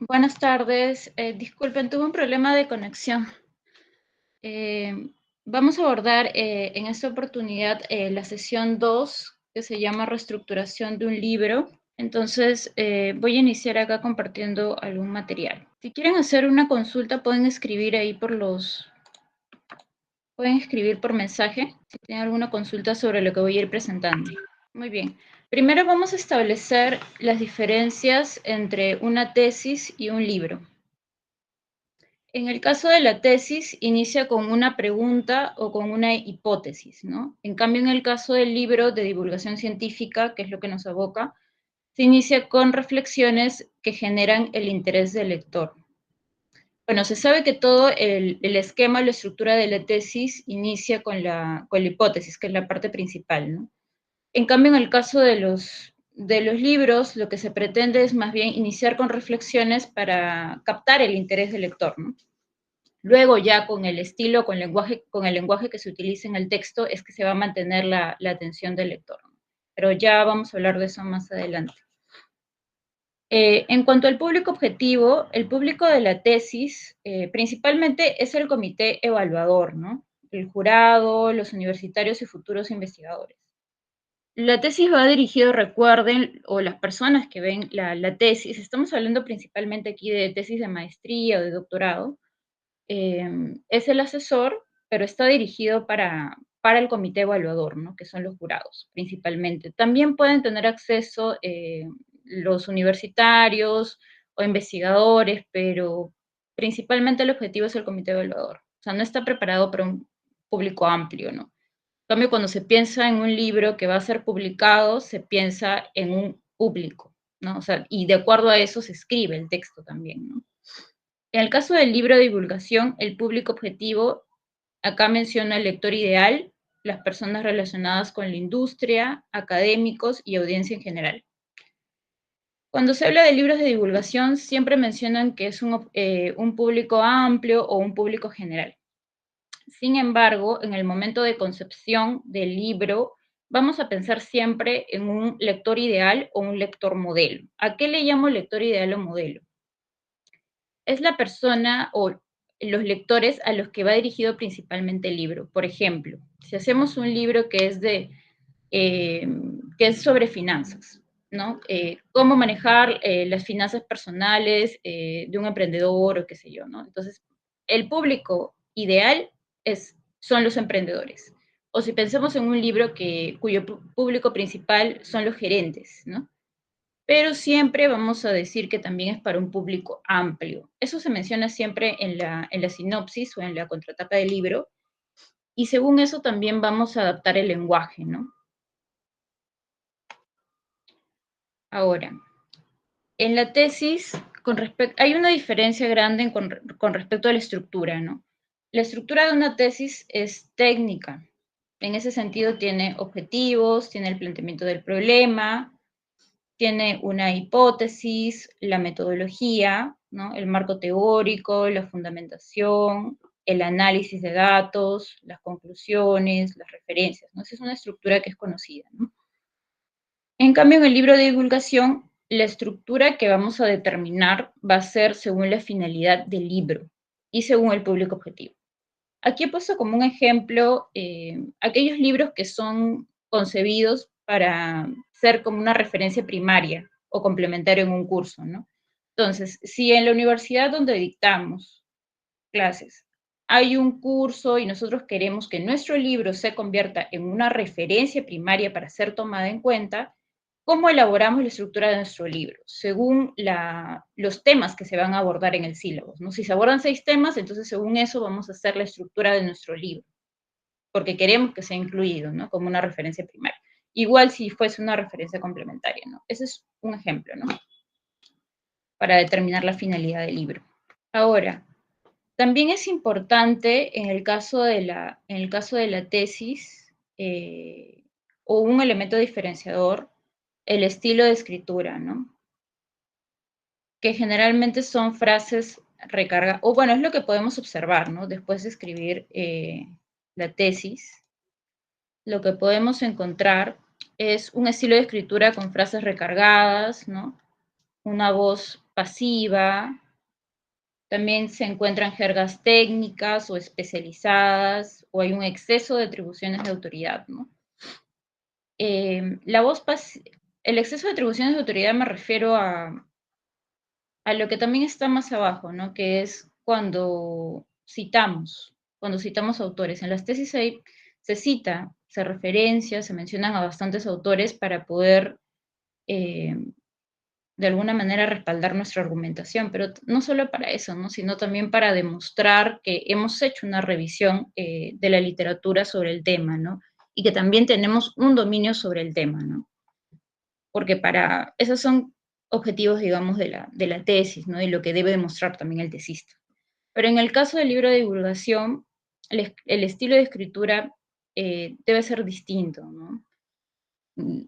Buenas tardes. Disculpen, tuve un problema de conexión. Eh, Vamos a abordar en esta oportunidad la sesión 2, que se llama Reestructuración de un libro. Entonces, voy a iniciar acá compartiendo algún material. Si quieren hacer una consulta, pueden escribir ahí pueden escribir por mensaje, si tienen alguna consulta sobre lo que voy a ir presentando. Muy bien. Primero vamos a establecer las diferencias entre una tesis y un libro. En el caso de la tesis, inicia con una pregunta o con una hipótesis, ¿no? En cambio, en el caso del libro de divulgación científica, que es lo que nos aboca, se inicia con reflexiones que generan el interés del lector. Bueno, se sabe que todo el esquema, la estructura de la tesis inicia con la hipótesis, que es la parte principal, ¿no? En cambio, en el caso de los libros, lo que se pretende es más bien iniciar con reflexiones para captar el interés del lector, ¿no? Luego ya con el estilo, con el lenguaje que se utiliza en el texto, es que se va a mantener la atención del lector. Pero ya vamos a hablar de eso más adelante. En cuanto al público objetivo, el público de la tesis principalmente es el comité evaluador, ¿no? El jurado, los universitarios y futuros investigadores. La tesis va dirigido, recuerden, o las personas que ven la tesis, estamos hablando principalmente aquí de tesis de maestría o de doctorado, es el asesor, pero está dirigido para el comité evaluador, ¿no? Que son los jurados, principalmente. También pueden tener acceso los universitarios o investigadores, pero principalmente el objetivo es el comité evaluador. O sea, no está preparado para un público amplio, ¿no? En cambio, cuando se piensa en un libro que va a ser publicado, se piensa en un público, ¿no? O sea, y de acuerdo a eso se escribe el texto también, ¿no? En el caso del libro de divulgación, el público objetivo, acá menciona el lector ideal, las personas relacionadas con la industria, académicos y audiencia en general. Cuando se habla de libros de divulgación, siempre mencionan que es un público amplio o un público general. Sin embargo, en el momento de concepción del libro, vamos a pensar siempre en un lector ideal o un lector modelo. ¿A qué le llamo lector ideal o modelo? Es la persona o los lectores a los que va dirigido principalmente el libro. Por ejemplo, si hacemos un libro eh, que es sobre finanzas, ¿no? Cómo manejar las finanzas personales de un emprendedor o qué sé yo, ¿no? Entonces, el público ideal son los emprendedores. O si pensamos en un libro cuyo público principal son los gerentes, ¿no? Pero siempre vamos a decir que también es para un público amplio. Eso se menciona siempre en la sinopsis o en la contratapa del libro, y según eso también vamos a adaptar el lenguaje, ¿no? Ahora, en la tesis, hay una diferencia grande con respecto a la estructura, ¿no? La estructura de una tesis es técnica. En ese sentido, tiene objetivos, tiene el planteamiento del problema, tiene una hipótesis, la metodología, ¿no? El marco teórico, la fundamentación, el análisis de datos, las conclusiones, las referencias, ¿no? Esa es una estructura que es conocida, ¿no? En cambio, en el libro de divulgación, la estructura que vamos a determinar va a ser según la finalidad del libro y según el público objetivo. Aquí he puesto como un ejemplo aquellos libros que son concebidos para ser como una referencia primaria o complementaria en un curso, ¿no? Entonces, si en la universidad donde dictamos clases hay un curso y nosotros queremos que nuestro libro se convierta en una referencia primaria para ser tomada en cuenta, ¿cómo elaboramos la estructura de nuestro libro? Según los temas que se van a abordar en el sílabo, ¿no? Si se abordan 6 temas, entonces según eso vamos a hacer la estructura de nuestro libro, porque queremos que sea incluido, ¿no? Como una referencia primaria. Igual si fuese una referencia complementaria, ¿no? Ese es un ejemplo, ¿no? Para determinar la finalidad del libro. Ahora, también es importante en el caso de la tesis, o un elemento diferenciador, el estilo de escritura, ¿no? Que generalmente son frases recargadas, o bueno, es lo que podemos observar, ¿no? Después de escribir la tesis, lo que podemos encontrar es un estilo de escritura con frases recargadas, ¿no? Una voz pasiva, también se encuentran jergas técnicas o especializadas, o hay un exceso de atribuciones de autoridad, ¿no? La voz el exceso de atribuciones de autoridad me refiero a lo que también está más abajo, ¿no? Que es cuando citamos autores. En las tesis se cita, se referencia, se mencionan a bastantes autores para poder, eh, de alguna manera, respaldar nuestra argumentación, pero no solo para eso, ¿no? Sino también para demostrar que hemos hecho una revisión de la literatura sobre el tema, ¿no? Y que también tenemos un dominio sobre el tema, ¿no? Porque esos son objetivos, digamos, de la tesis, ¿no? Y lo que debe demostrar también el tesista. Pero en el caso del libro de divulgación, el estilo de escritura debe ser distinto, ¿no?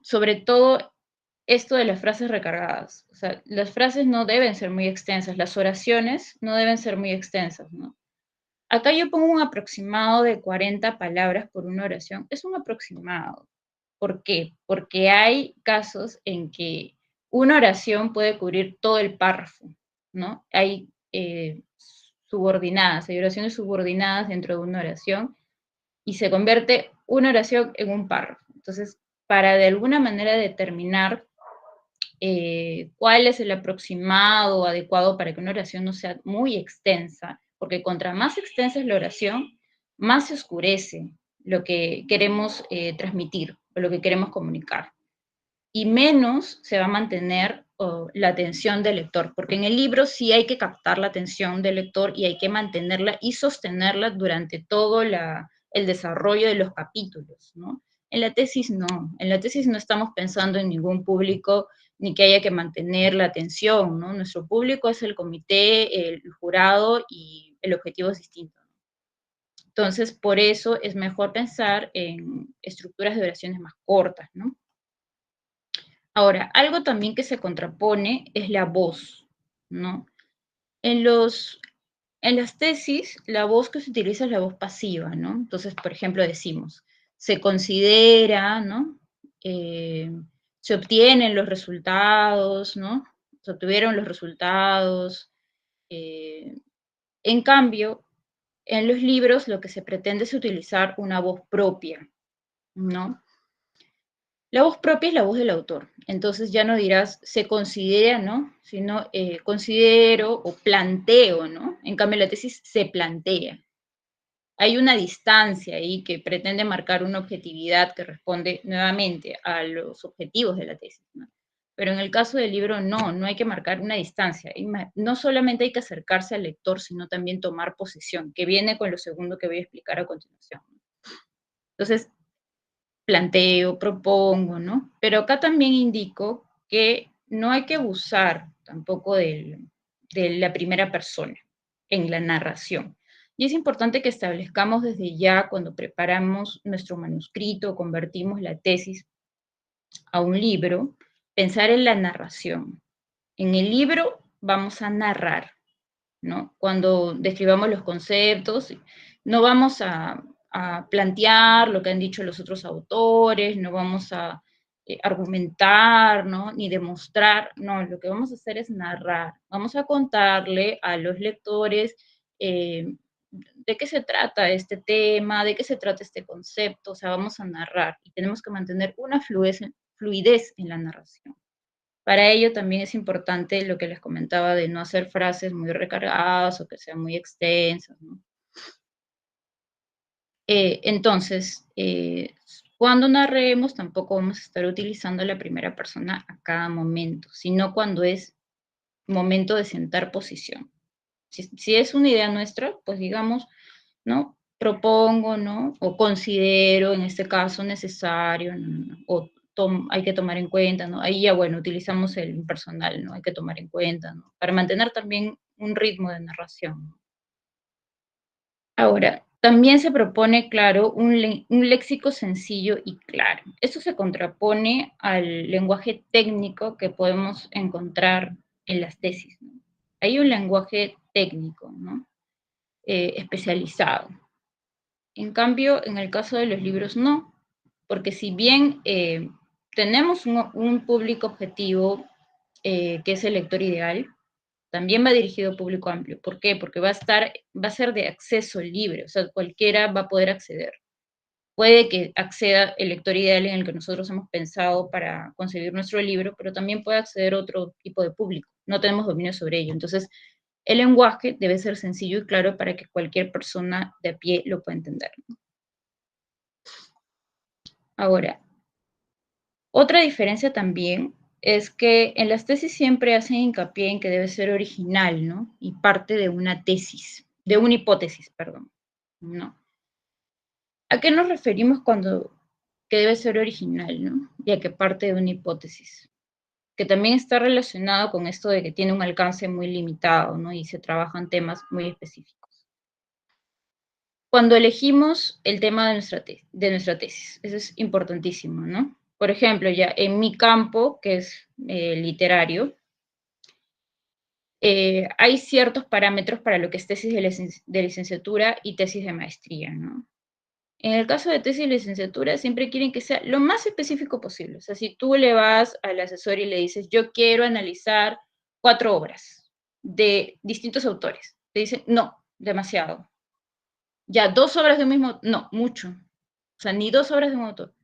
Sobre todo esto de las frases recargadas. O sea, las frases no deben ser muy extensas, las oraciones no deben ser muy extensas, ¿no? Acá yo pongo un aproximado de 40 palabras por una oración. Es un aproximado. ¿Por qué? Porque hay casos en que una oración puede cubrir todo el párrafo, ¿no? Hay subordinadas, hay oraciones subordinadas dentro de una oración y se convierte una oración en un párrafo. Entonces, para de alguna manera determinar cuál es el aproximado adecuado para que una oración no sea muy extensa, porque contra más extensa es la oración, más se oscurece lo que queremos transmitir o lo que queremos comunicar. Y menos se va a mantener la atención del lector, porque en el libro sí hay que captar la atención del lector y hay que mantenerla y sostenerla durante todo el desarrollo de los capítulos, ¿no? En la tesis no estamos pensando en ningún público ni que haya que mantener la atención, ¿no? Nuestro público es el comité, el jurado y el objetivo es distinto. Entonces, por eso es mejor pensar en estructuras de oraciones más cortas, ¿no? Ahora, algo también que se contrapone es la voz, ¿no? En los, en las tesis, la voz que se utiliza es la voz pasiva, ¿no? Entonces, por ejemplo, decimos, se considera, ¿no? Eh, se obtienen los resultados, ¿no? Se obtuvieron los resultados. eh, en cambio, en los libros lo que se pretende es utilizar una voz propia, ¿no? La voz propia es la voz del autor. Entonces ya no dirás se considera, ¿no? Sino considero o planteo, ¿no? En cambio, la tesis se plantea. Hay una distancia ahí que pretende marcar una objetividad que responde nuevamente a los objetivos de la tesis, ¿no? Pero en el caso del libro, no hay que marcar una distancia. No solamente hay que acercarse al lector, sino también tomar posesión, que viene con lo segundo que voy a explicar a continuación. Entonces, planteo, propongo, ¿no? Pero acá también indico que no hay que abusar tampoco de la primera persona en la narración. Y es importante que establezcamos desde ya, cuando preparamos nuestro manuscrito, convertimos la tesis a un libro, pensar en la narración. En el libro vamos a narrar, ¿no? Cuando describamos los conceptos, no vamos a plantear lo que han dicho los otros autores, no vamos a argumentar, ¿no? Ni demostrar, no, lo que vamos a hacer es narrar. Vamos a contarle a los lectores de qué se trata este tema, de qué se trata este concepto, o sea, vamos a narrar y tenemos que mantener una fluidez en la narración. Para ello también es importante lo que les comentaba de no hacer frases muy recargadas o que sean muy extensas, ¿no? Entonces, cuando narremos tampoco vamos a estar utilizando la primera persona a cada momento, sino cuando es momento de sentar posición. Si es una idea nuestra, pues digamos, ¿no? Propongo, ¿no? O considero, en este caso, necesario, ¿no? O hay que tomar en cuenta, ¿no? Ahí ya, bueno, utilizamos el personal, ¿no? Hay que tomar en cuenta, ¿no? Para mantener también un ritmo de narración, ¿no? Ahora, también se propone, claro, un léxico sencillo y claro. Esto se contrapone al lenguaje técnico que podemos encontrar en las tesis, ¿no? Hay un lenguaje técnico, ¿no? Especializado. En cambio, en el caso de los libros, no, porque si bien tenemos un público objetivo que es el lector ideal, también va dirigido a público amplio. ¿Por qué? Porque va a ser de acceso libre, o sea, cualquiera va a poder acceder. Puede que acceda el lector ideal en el que nosotros hemos pensado para concebir nuestro libro, pero también puede acceder otro tipo de público. No tenemos dominio sobre ello. Entonces, el lenguaje debe ser sencillo y claro para que cualquier persona de a pie lo pueda entender. Ahora, otra diferencia también es que en las tesis siempre hacen hincapié en que debe ser original, ¿no? Y parte de una tesis, de una hipótesis, perdón, ¿no? ¿A qué nos referimos cuando que debe ser original, ¿no? Y a que parte de una hipótesis, que también está relacionado con esto de que tiene un alcance muy limitado, ¿no? Y se trabajan temas muy específicos. Cuando elegimos el tema de nuestra tesis, eso es importantísimo, ¿no? Por ejemplo, ya en mi campo, que es literario, hay ciertos parámetros para lo que es tesis de licenciatura y tesis de maestría, ¿no? En el caso de tesis de licenciatura, siempre quieren que sea lo más específico posible. O sea, si tú le vas al asesor y le dices, yo quiero analizar 4 obras de distintos autores, te dicen, no, demasiado. Ya, 2 obras de un mismo, no, mucho. O sea, ni 2 obras de un autor.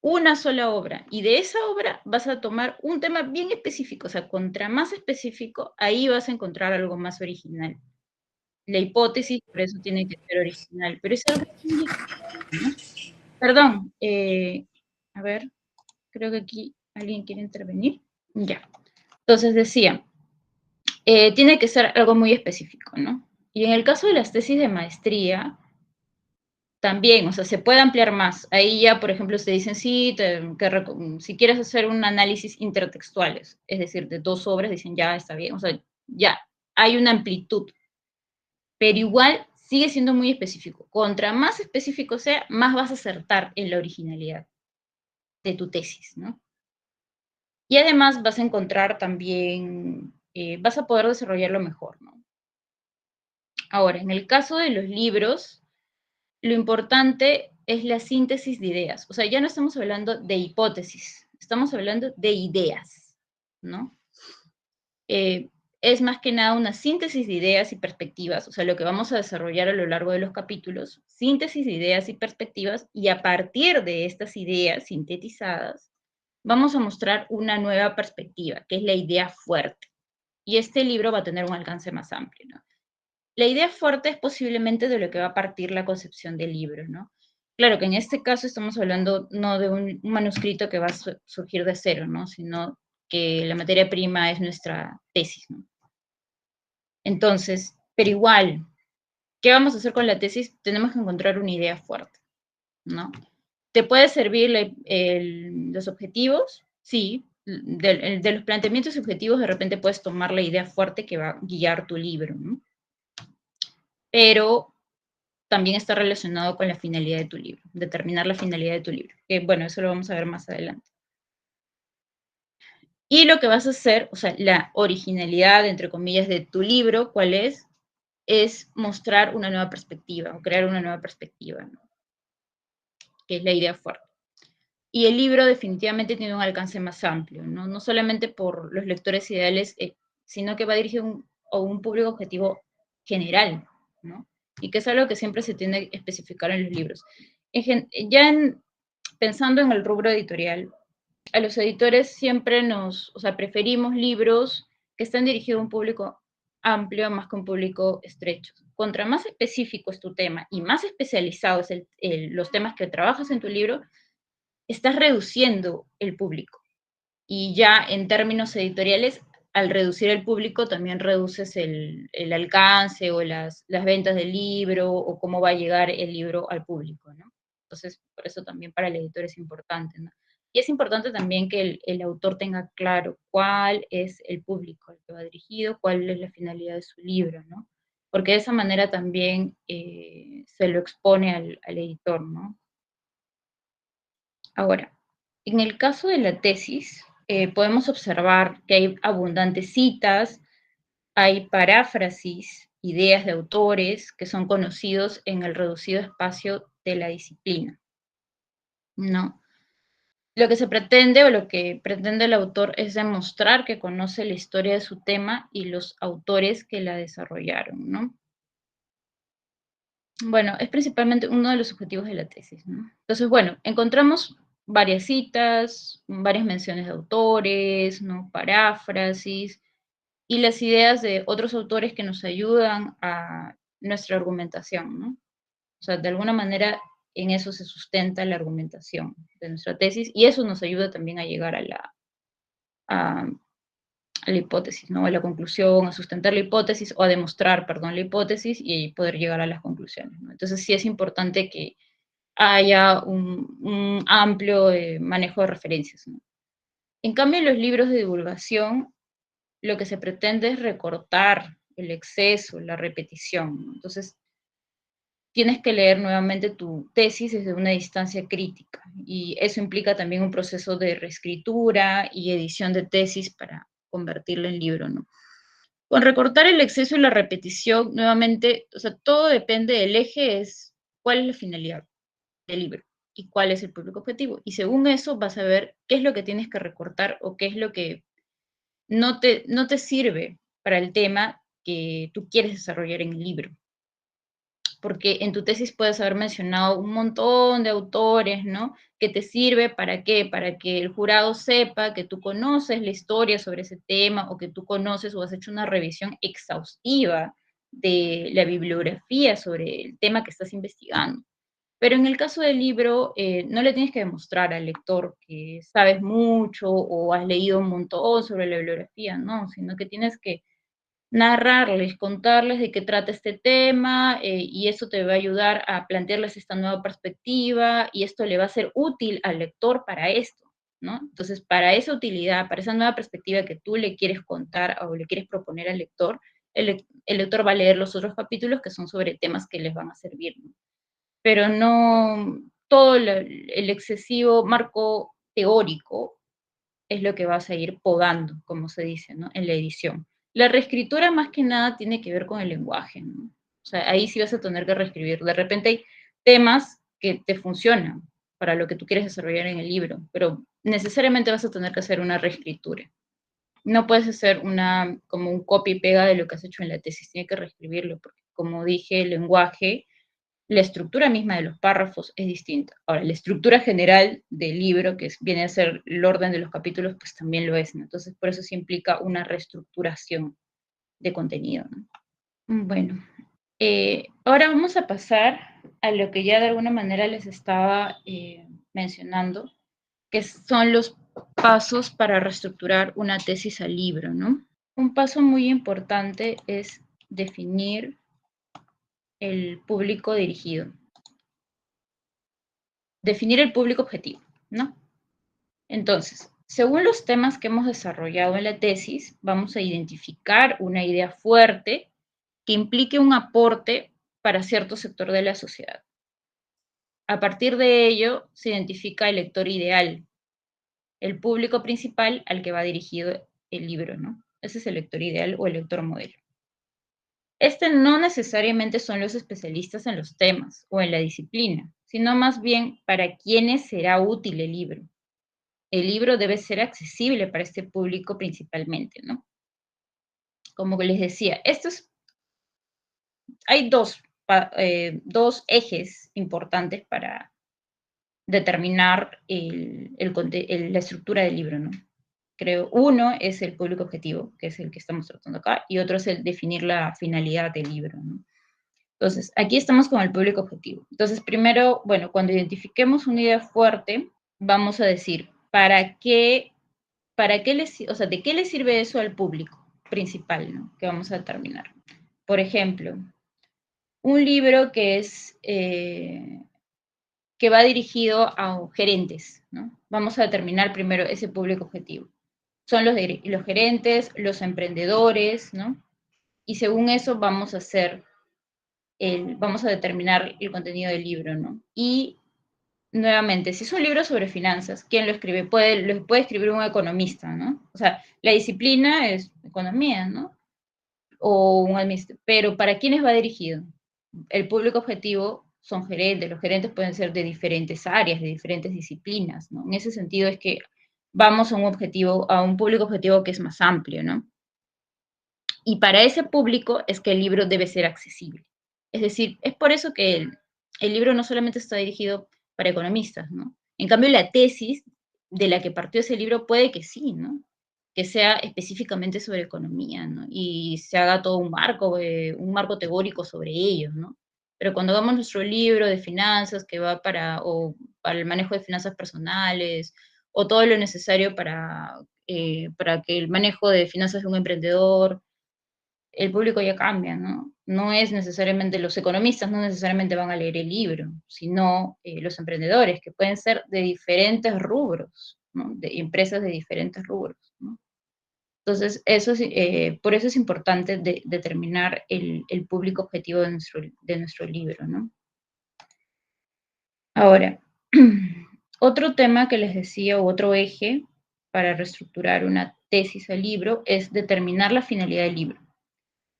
Una sola obra. Y de esa obra vas a tomar un tema bien específico. O sea, contra más específico, ahí vas a encontrar algo más original. La hipótesis, por eso tiene que ser original. Pero es algo muy difícil, ¿no? Perdón, a ver, creo que aquí alguien quiere intervenir. Ya. Entonces decía, tiene que ser algo muy específico, ¿no? Y en el caso de las tesis de maestría, también, o sea, se puede ampliar más. Ahí ya, por ejemplo, se dicen, sí, si quieres hacer un análisis intertextuales, es decir, de 2 obras, dicen, ya está bien, o sea, ya, hay una amplitud, pero igual sigue siendo muy específico. Contra más específico sea, más vas a acertar en la originalidad de tu tesis, ¿no? Y además vas a encontrar también, vas a poder desarrollarlo mejor, ¿no? Ahora, en el caso de los libros, lo importante es la síntesis de ideas. O sea, ya no estamos hablando de hipótesis, estamos hablando de ideas, ¿no? Eh, es más que nada una síntesis de ideas y perspectivas, o sea, lo que vamos a desarrollar a lo largo de los capítulos, síntesis de ideas y perspectivas, y a partir de estas ideas sintetizadas, vamos a mostrar una nueva perspectiva, que es la idea fuerte. Y este libro va a tener un alcance más amplio, ¿no? La idea fuerte es posiblemente de lo que va a partir la concepción del libro, ¿no? Claro que en este caso estamos hablando no de un manuscrito que va a surgir de cero, ¿no? Sino que la materia prima es nuestra tesis, ¿no? Entonces, pero igual, ¿qué vamos a hacer con la tesis? Tenemos que encontrar una idea fuerte, ¿no? ¿Te puede servir los objetivos? Sí. De los planteamientos y objetivos, de repente puedes tomar la idea fuerte que va a guiar tu libro, ¿no? Pero también está relacionado con la finalidad de tu libro, determinar la finalidad de tu libro, que bueno, eso lo vamos a ver más adelante. Y lo que vas a hacer, o sea, la originalidad, entre comillas, de tu libro, ¿cuál es? Es mostrar una nueva perspectiva o crear una nueva perspectiva, ¿no? Que es la idea fuerte. Y el libro definitivamente tiene un alcance más amplio, ¿no? No solamente por los lectores ideales, sino que va dirigido a un público objetivo general, ¿no? Y que es algo que siempre se tiene que especificar en los libros. Pensando en el rubro editorial, a los editores siempre o sea, preferimos libros que estén dirigidos a un público amplio más que un público estrecho. Contra más específico es tu tema y más especializados los temas que trabajas en tu libro, estás reduciendo el público. Y ya en términos editoriales, al reducir el público también reduces el alcance o las ventas del libro o cómo va a llegar el libro al público, ¿no? Entonces, por eso también para el editor es importante, ¿no? Y es importante también que el autor tenga claro cuál es el público al que va dirigido, cuál es la finalidad de su libro, ¿no? Porque de esa manera también se lo expone al editor, ¿no? Ahora, en el caso de la tesis, podemos observar que hay abundantes citas, hay paráfrasis, ideas de autores que son conocidos en el reducido espacio de la disciplina, ¿no? Lo que se pretende o lo que pretende el autor es demostrar que conoce la historia de su tema y los autores que la desarrollaron, ¿no? Bueno, es principalmente uno de los objetivos de la tesis, ¿no? Entonces, bueno, encontramos varias citas, varias menciones de autores, ¿no? Paráfrasis y las ideas de otros autores que nos ayudan a nuestra argumentación, ¿no? O sea, de alguna manera en eso se sustenta la argumentación de nuestra tesis y eso nos ayuda también a llegar a, a la hipótesis, ¿no? A la conclusión, a sustentar la hipótesis o a demostrar, perdón, la hipótesis y poder llegar a las conclusiones, ¿no? Entonces sí es importante que haya un amplio manejo de referencias, ¿no? En cambio, en los libros de divulgación, lo que se pretende es recortar el exceso, la repetición, ¿no? Entonces, tienes que leer nuevamente tu tesis desde una distancia crítica y eso implica también un proceso de reescritura y edición de tesis para convertirla en libro, ¿no? Con recortar el exceso y la repetición, nuevamente, o sea, todo depende del eje, es cuál es la finalidad del libro y cuál es el público objetivo. Y según eso vas a ver qué es lo que tienes que recortar o qué es lo que no te sirve para el tema que tú quieres desarrollar en el libro. Porque en tu tesis puedes haber mencionado un montón de autores, ¿no? Que te sirve para qué, para que el jurado sepa que tú conoces la historia sobre ese tema o que tú conoces o has hecho una revisión exhaustiva de la bibliografía sobre el tema que estás investigando. Pero en el caso del libro, no le tienes que demostrar al lector que sabes mucho o has leído un montón sobre la bibliografía, no, sino que tienes que narrarles, contarles de qué trata este tema, y eso te va a ayudar a plantearles esta nueva perspectiva y esto le va a ser útil al lector para esto, ¿no? Entonces, para esa utilidad, para esa nueva perspectiva que tú le quieres contar o le quieres proponer al lector, el lector va a leer los otros capítulos que son sobre temas que les van a servir, ¿no? Pero no todo el excesivo marco teórico es lo que vas a ir podando, como se dice, ¿no? En la edición. La reescritura más que nada tiene que ver con el lenguaje, ¿no? O sea, ahí sí vas a tener que reescribir. De repente hay temas que te funcionan para lo que tú quieres desarrollar en el libro, pero necesariamente vas a tener que hacer una reescritura. No puedes hacer como un copy y pega de lo que has hecho en la tesis, tienes que reescribirlo, porque como dije, el lenguaje, la estructura misma de los párrafos es distinta. Ahora, la estructura general del libro, viene a ser el orden de los capítulos, pues también lo es, ¿no? Entonces, por eso sí implica una reestructuración de contenido, ¿no? Bueno, ahora vamos a pasar a lo que ya de alguna manera les estaba mencionando, que son los pasos para reestructurar una tesis al libro, ¿no? Un paso muy importante es definir el público dirigido. Definir el público objetivo, ¿no? Entonces, según los temas que hemos desarrollado en la tesis, vamos a identificar una idea fuerte que implique un aporte para cierto sector de la sociedad. A partir de ello, se identifica el lector ideal, el público principal al que va dirigido el libro, ¿no? Ese es el lector ideal o el lector modelo. Este no necesariamente son los especialistas en los temas o en la disciplina, sino más bien para quienes será útil el libro. El libro debe ser accesible para este público principalmente, ¿no? Como que les decía, hay dos ejes importantes para determinar la estructura del libro, ¿no? Creo, uno es el público objetivo, que es el que estamos tratando acá, y otro es el definir la finalidad del libro, ¿no? Entonces, aquí estamos con el público objetivo. Entonces, primero, bueno, cuando identifiquemos una idea fuerte, vamos a decir, o sea, de qué le sirve eso al público principal, ¿no? Que vamos a determinar. Por ejemplo, un libro que va dirigido a gerentes, ¿no? Vamos a determinar primero ese público objetivo. Son los gerentes, los emprendedores, ¿no? Y según eso vamos a determinar el contenido del libro, ¿no? Y nuevamente, si es un libro sobre finanzas, ¿quién lo escribe? Lo puede escribir un economista, ¿no? O sea, la disciplina es economía, ¿no? O un administrador. Pero ¿para quiénes va dirigido? El público objetivo son gerentes, los gerentes pueden ser de diferentes áreas, de diferentes disciplinas, ¿no? En ese sentido es que vamos a un objetivo, a un público objetivo que es más amplio, ¿no? Y para ese público es que el libro debe ser accesible. Es decir, es por eso que el libro no solamente está dirigido para economistas, ¿no? En cambio, la tesis de la que partió ese libro puede que sí, ¿no? Que sea específicamente sobre economía, ¿no? Y se haga todo un marco teórico sobre ello, ¿no? Pero cuando hagamos nuestro libro de finanzas que va o para el manejo de finanzas personales, o todo lo necesario para que el manejo de finanzas de un emprendedor, el público ya cambia, ¿no? No es necesariamente los economistas, no necesariamente van a leer el libro, sino los emprendedores, que pueden ser de diferentes rubros, ¿no? De empresas de diferentes rubros, ¿no? Entonces, por eso es importante determinar el público objetivo de nuestro libro, ¿no? Ahora, otro tema que les decía, o otro eje para reestructurar una tesis o libro, es determinar la finalidad del libro.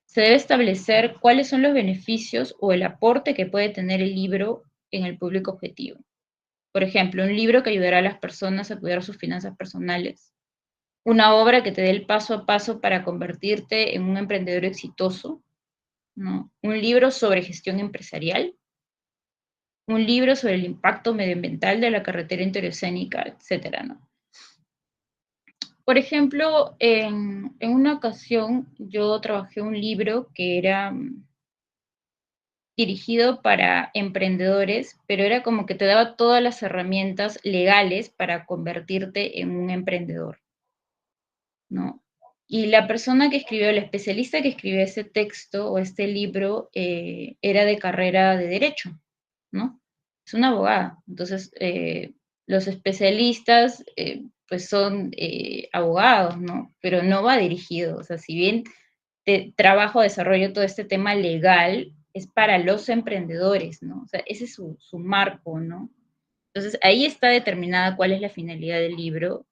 Se debe establecer cuáles son los beneficios o el aporte que puede tener el libro en el público objetivo. Por ejemplo, un libro que ayudará a las personas a cuidar sus finanzas personales. Una obra que te dé el paso a paso para convertirte en un emprendedor exitoso, ¿no? Un libro sobre gestión empresarial. Un libro sobre el impacto medioambiental de la carretera interoceánica, etcétera, ¿no? Por ejemplo, en una ocasión yo trabajé un libro que era dirigido para emprendedores, pero era como que te daba todas las herramientas legales para convertirte en un emprendedor, ¿no? Y la persona que escribió, el especialista que escribió ese texto o este libro, era de carrera de derecho, ¿no? Es una abogada. Entonces, los especialistas, pues son abogados, ¿no? Pero no va dirigido, o sea, si bien trabajo, desarrollo todo este tema legal, es para los emprendedores, ¿no? O sea, ese es su marco, ¿no? Entonces, ahí está determinada cuál es la finalidad del libro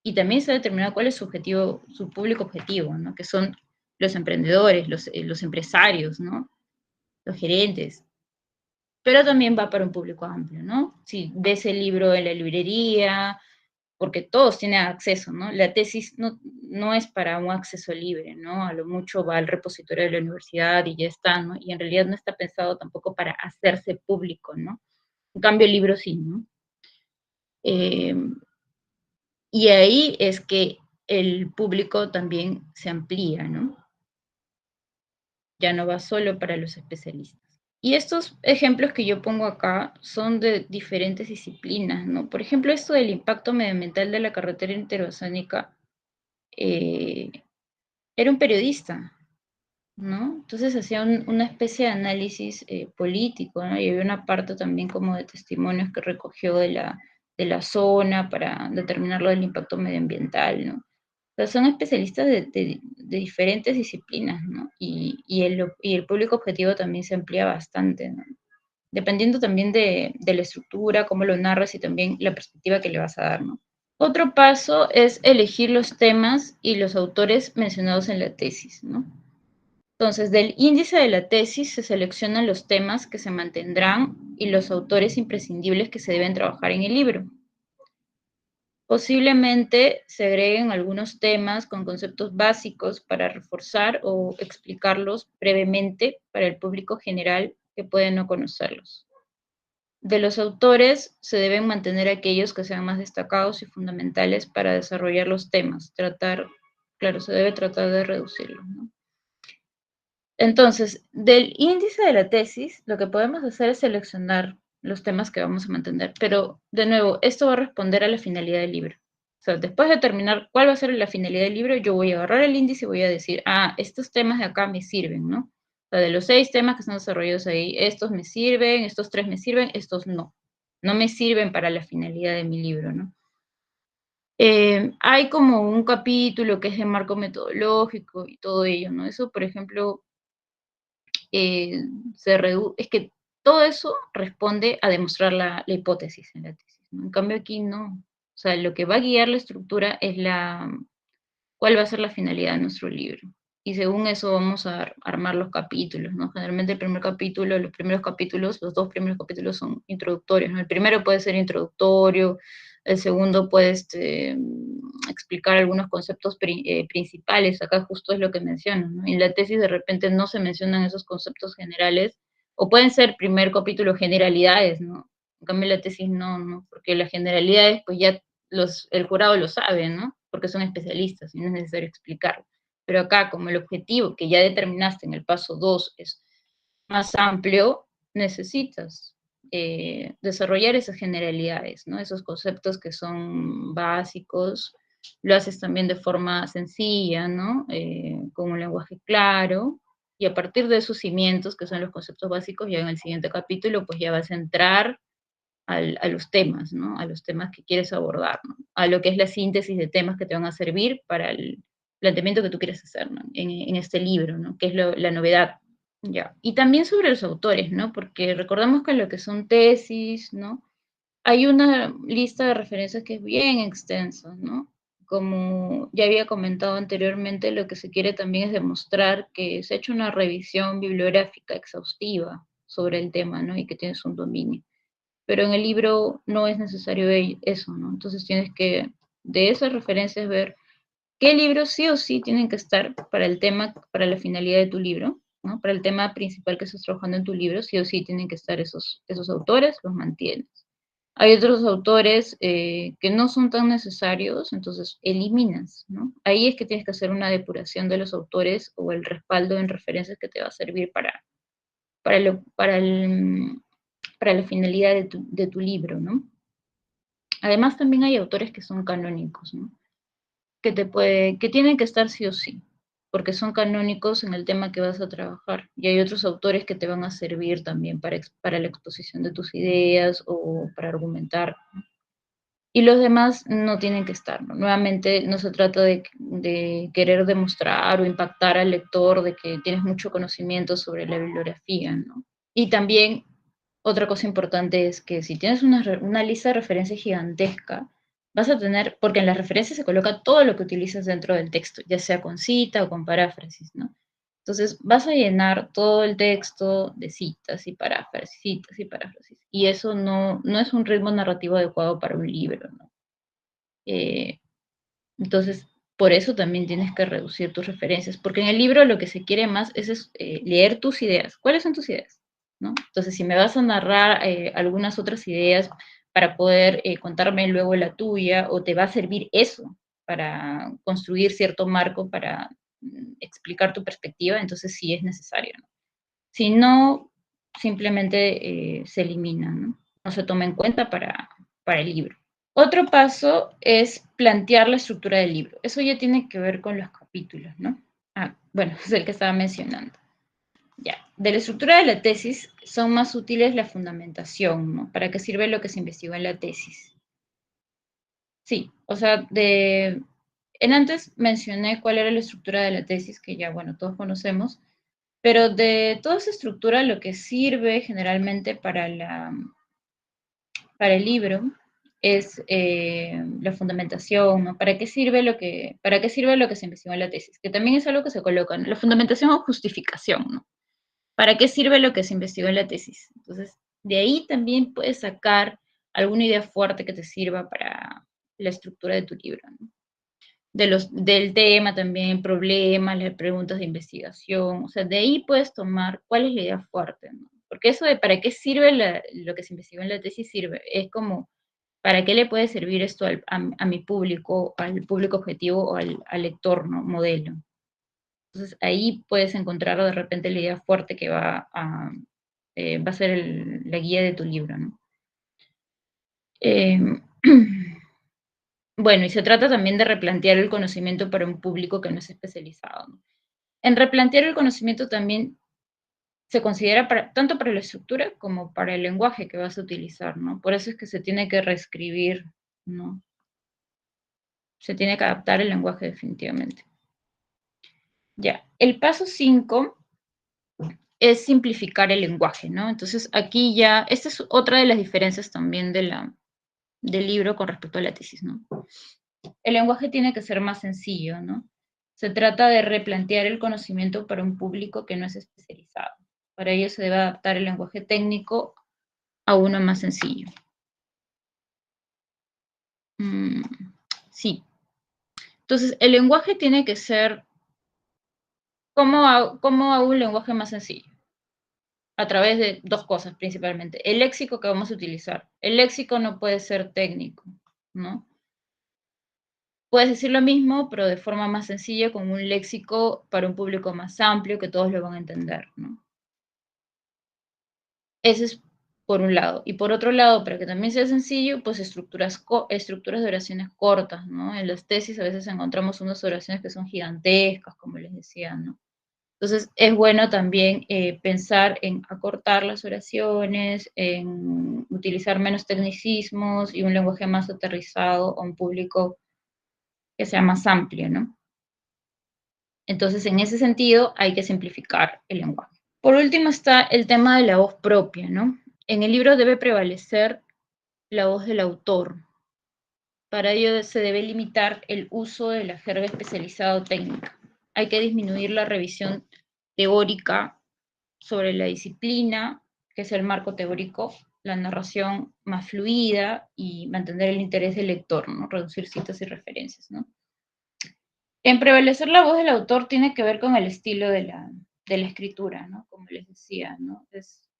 y también está determinado cuál es su objetivo, su público objetivo, ¿no? Que son los emprendedores, los empresarios, ¿no? Los gerentes. Pero también va para un público amplio, ¿no? Si ves el libro en la librería, porque todos tienen acceso, ¿no? La tesis no es para un acceso libre, ¿no? A lo mucho va al repositorio de la universidad y ya está, ¿no? Y en realidad no está pensado tampoco para hacerse público, ¿no? En cambio, el libro sí, ¿no? Eh, y ahí es que el público también se amplía, ¿no? Ya no va solo para los especialistas. Y estos ejemplos que yo pongo acá son de diferentes disciplinas, ¿no? Por ejemplo, esto del impacto medioambiental de la carretera interoceánica, eh, era un periodista, ¿no? Entonces hacía una especie de análisis político, ¿no? Y había una parte también como de testimonios que recogió de la zona para determinar lo del impacto medioambiental, ¿no? O sea, son especialistas de diferentes disciplinas, ¿no? Y el público objetivo también se amplía bastante, ¿no? Dependiendo también de la estructura, cómo lo narras y también la perspectiva que le vas a dar, ¿no? Otro paso es elegir los temas y los autores mencionados en la tesis, ¿no? Entonces, del índice de la tesis se seleccionan los temas que se mantendrán y los autores imprescindibles que se deben trabajar en el libro. Posiblemente se agreguen algunos temas con conceptos básicos para reforzar o explicarlos brevemente para el público general que puede no conocerlos. De los autores se deben mantener aquellos que sean más destacados y fundamentales para desarrollar los temas. Claro, se debe tratar de reducirlos, ¿no? Entonces, del índice de la tesis, lo que podemos hacer es seleccionar los temas que vamos a mantener, pero de nuevo, esto va a responder a la finalidad del libro. O sea, después de determinar cuál va a ser la finalidad del libro, yo voy a agarrar el índice y voy a decir, estos temas de acá me sirven, ¿no? O sea, de los 6 temas que están desarrollados ahí, estos me sirven, estos 3 me sirven, estos no. No me sirven para la finalidad de mi libro, ¿no? Hay como un capítulo que es de marco metodológico y todo ello, ¿no? Eso, por ejemplo, es que todo eso responde a demostrar la hipótesis en la tesis, ¿no? En cambio aquí no. O sea, lo que va a guiar la estructura es cuál va a ser la finalidad de nuestro libro. y según eso vamos a armar los capítulos, ¿no? Generalmente el primer capítulo, los primeros capítulos, los dos primeros capítulos son introductorios, ¿no? El primero puede ser introductorio, el segundo puede explicar algunos conceptos principales, acá justo es lo que mencionan, ¿no? En la tesis de repente no se mencionan esos conceptos generales, o pueden ser primer capítulo generalidades, ¿no? En cambio la tesis no, porque las generalidades pues ya el jurado lo sabe, ¿no? Porque son especialistas y no es necesario explicarlo. Pero acá, como el objetivo que ya determinaste en el paso 2 es más amplio, necesitas desarrollar esas generalidades, ¿no? Esos conceptos que son básicos, lo haces también de forma sencilla, ¿no? Con un lenguaje claro, y a partir de esos cimientos, que son los conceptos básicos, ya en el siguiente capítulo, pues ya vas a entrar a los temas, ¿no? A los temas que quieres abordar, ¿no? A lo que es la síntesis de temas que te van a servir para el planteamiento que tú quieres hacer, ¿no? En este libro, ¿no? Que es la novedad. Ya. Y también sobre los autores, ¿no? Porque recordamos que lo que son tesis, ¿no? Hay una lista de referencias que es bien extensa, ¿no? Como ya había comentado anteriormente, lo que se quiere también es demostrar que se ha hecho una revisión bibliográfica exhaustiva sobre el tema, ¿no? Y que tienes un dominio. Pero en el libro no es necesario eso, ¿no? Entonces tienes que, de esas referencias, ver qué libros sí o sí tienen que estar para el tema, para la finalidad de tu libro, ¿no? Para el tema principal que estás trabajando en tu libro, sí o sí tienen que estar esos autores, los mantienes. Hay otros autores que no son tan necesarios, entonces eliminas, ¿no? Ahí es que tienes que hacer una depuración de los autores o el respaldo en referencias que te va a servir para, lo, para, el, para la finalidad de tu libro, ¿no? Además, también hay autores que son canónicos, ¿no? Que tienen que estar sí o sí, porque son canónicos en el tema que vas a trabajar. Y hay otros autores que te van a servir también para la exposición de tus ideas o para argumentar. Y los demás no tienen que estar, ¿no? Nuevamente, no se trata de querer demostrar o impactar al lector de que tienes mucho conocimiento sobre la bibliografía, ¿no? Y también otra cosa importante es que si tienes una lista de referencias gigantesca, vas a tener, porque en las referencias se coloca todo lo que utilizas dentro del texto, ya sea con cita o con paráfrasis, ¿no? Entonces vas a llenar todo el texto de citas y paráfrasis. Y eso no es un ritmo narrativo adecuado para un libro, ¿no? Eh, entonces, por eso también tienes que reducir tus referencias, porque en el libro lo que se quiere más es leer tus ideas. ¿Cuáles son tus ideas? ¿No? Entonces, si me vas a narrar algunas otras ideas para poder contarme luego la tuya, o te va a servir eso para construir cierto marco para explicar tu perspectiva, entonces sí es necesario, ¿no? Si no, simplemente se elimina, ¿no? No se toma en cuenta para el libro. Otro paso es plantear la estructura del libro. Eso ya tiene que ver con los capítulos, ¿no? Ah, bueno, es el que estaba mencionando. Ya. De la estructura de la tesis son más útiles la fundamentación, ¿no? ¿Para qué sirve lo que se investigó en la tesis? Sí, o sea, en antes mencioné cuál era la estructura de la tesis, que ya, bueno, todos conocemos, pero de toda esa estructura lo que sirve generalmente para el libro es la fundamentación, ¿no? ¿Para qué sirve lo que se investigó en la tesis? Que también es algo que se coloca, ¿no? La fundamentación o justificación, ¿no? ¿Para qué sirve lo que se investigó en la tesis? Entonces, de ahí también puedes sacar alguna idea fuerte que te sirva para la estructura de tu libro, ¿no? Del tema también, problemas, las preguntas de investigación, o sea, de ahí puedes tomar cuál es la idea fuerte, ¿no? Porque eso de para qué sirve lo que se investigó en la tesis sirve, es como, ¿para qué le puede servir esto a mi público, al público objetivo o al lector, ¿no? Modelo? Entonces ahí puedes encontrar de repente la idea fuerte que va a ser la guía de tu libro, ¿no? Eh, bueno, y se trata también de replantear el conocimiento para un público que no es especializado, ¿no? En replantear el conocimiento también se considera tanto para la estructura como para el lenguaje que vas a utilizar, ¿no? Por eso es que se tiene que reescribir, ¿no? Se tiene que adaptar el lenguaje definitivamente. Ya, el paso 5 es simplificar el lenguaje, ¿no? Entonces aquí ya, esta es otra de las diferencias también del libro con respecto a la tesis, ¿no? El lenguaje tiene que ser más sencillo, ¿no? Se trata de replantear el conocimiento para un público que no es especializado. Para ello se debe adaptar el lenguaje técnico a uno más sencillo. Mm, sí. Entonces, el lenguaje tiene que ser, ¿cómo hago un lenguaje más sencillo? A través de dos cosas principalmente. El léxico que vamos a utilizar. El léxico no puede ser técnico, ¿no? Puedes decir lo mismo, pero de forma más sencilla, con un léxico para un público más amplio, que todos lo van a entender, ¿no? Ese es por un lado. Y por otro lado, para que también sea sencillo, pues estructuras de oraciones cortas, ¿no? En las tesis a veces encontramos unas oraciones que son gigantescas, como les decía, ¿no? Entonces, es bueno también pensar en acortar las oraciones, en utilizar menos tecnicismos y un lenguaje más aterrizado a un público que sea más amplio, ¿no? Entonces, en ese sentido, hay que simplificar el lenguaje. Por último está el tema de la voz propia, ¿no? En el libro debe prevalecer la voz del autor. Para ello se debe limitar el uso de la jerga especializada o técnica. Hay que disminuir la revisión teórica sobre la disciplina, que es el marco teórico, la narración más fluida y mantener el interés del lector, ¿no? Reducir citas y referencias, ¿no? En prevalecer la voz del autor tiene que ver con el estilo de la escritura, ¿no? Como les decía, ¿no?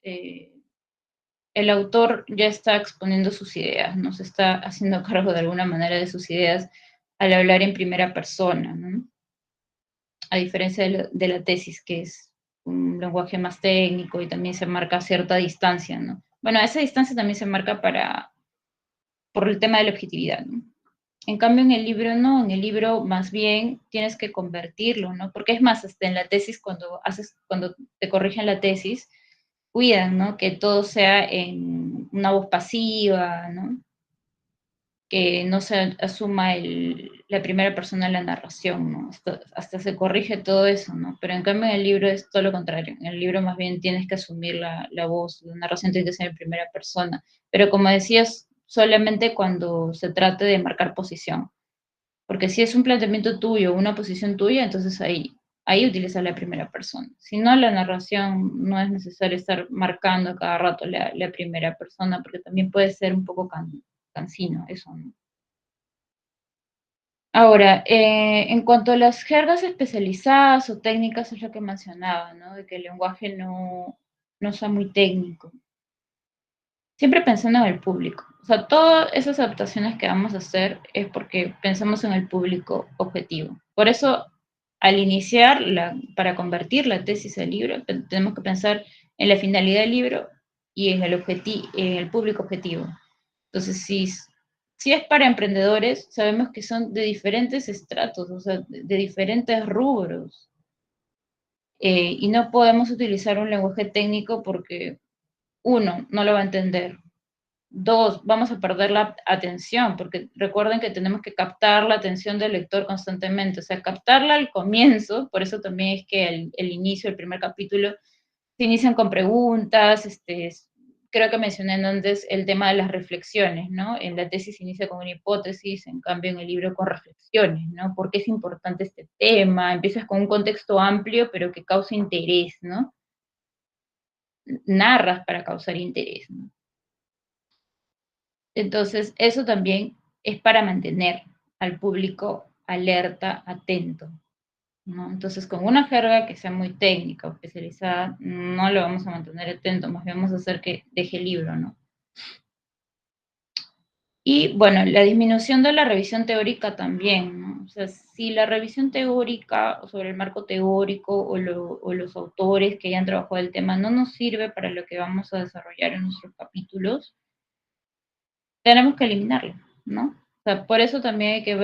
El autor ya está exponiendo sus ideas, ¿no? Se está haciendo cargo de alguna manera de sus ideas al hablar en primera persona, ¿no? A diferencia de la tesis, que es un lenguaje más técnico y también se marca cierta distancia, ¿no? Bueno, esa distancia también se marca por el tema de la objetividad, ¿no? En cambio, en el libro no, en el libro más bien tienes que convertirlo, ¿no? Porque es más, hasta en la tesis, cuando te corrigen la tesis, cuidan, ¿no? Que todo sea en una voz pasiva, ¿no? Que no se asuma la primera persona en la narración, ¿no? Hasta se corrige todo eso, ¿no? Pero en cambio en el libro es todo lo contrario. En el libro más bien tienes que asumir la voz, la narración tiene que ser en primera persona. Pero como decías, solamente cuando se trate de marcar posición. Porque si es un planteamiento tuyo, una posición tuya, entonces ahí utiliza la primera persona. Si no, la narración no es necesario estar marcando cada rato la primera persona, porque también puede ser un poco cansino eso, ¿no? Ahora, en cuanto a las jergas especializadas o técnicas, es lo que mencionaba, ¿no? De que el lenguaje no sea muy técnico. Siempre pensando en el público. O sea, todas esas adaptaciones que vamos a hacer es porque pensamos en el público objetivo. Por eso, al iniciar, para convertir la tesis al libro, tenemos que pensar en la finalidad del libro y en el público objetivo. Entonces, si es para emprendedores, sabemos que son de diferentes estratos, o sea, de diferentes rubros. Y no podemos utilizar un lenguaje técnico porque, uno, no lo va a entender. Dos, vamos a perder la atención, porque recuerden que tenemos que captar la atención del lector constantemente, o sea, captarla al comienzo, por eso también es que el inicio, el primer capítulo, se inician con preguntas, creo que mencioné antes el tema de las reflexiones, ¿no? En la tesis se inicia con una hipótesis, en cambio en el libro con reflexiones, ¿no? ¿Por qué es importante este tema? Empiezas con un contexto amplio, pero que causa interés, ¿no? Narras para causar interés, ¿no? Entonces, eso también es para mantener al público alerta, atento, ¿no? Entonces, con una jerga que sea muy técnica o especializada, no lo vamos a mantener atento, más bien vamos a hacer que deje el libro, ¿no? Y bueno, la disminución de la revisión teórica también, ¿no? O sea, si la revisión teórica o sobre el marco teórico o los autores que hayan trabajado el tema no nos sirve para lo que vamos a desarrollar en nuestros capítulos, tenemos que eliminarlo, ¿no? O sea, por eso también hay que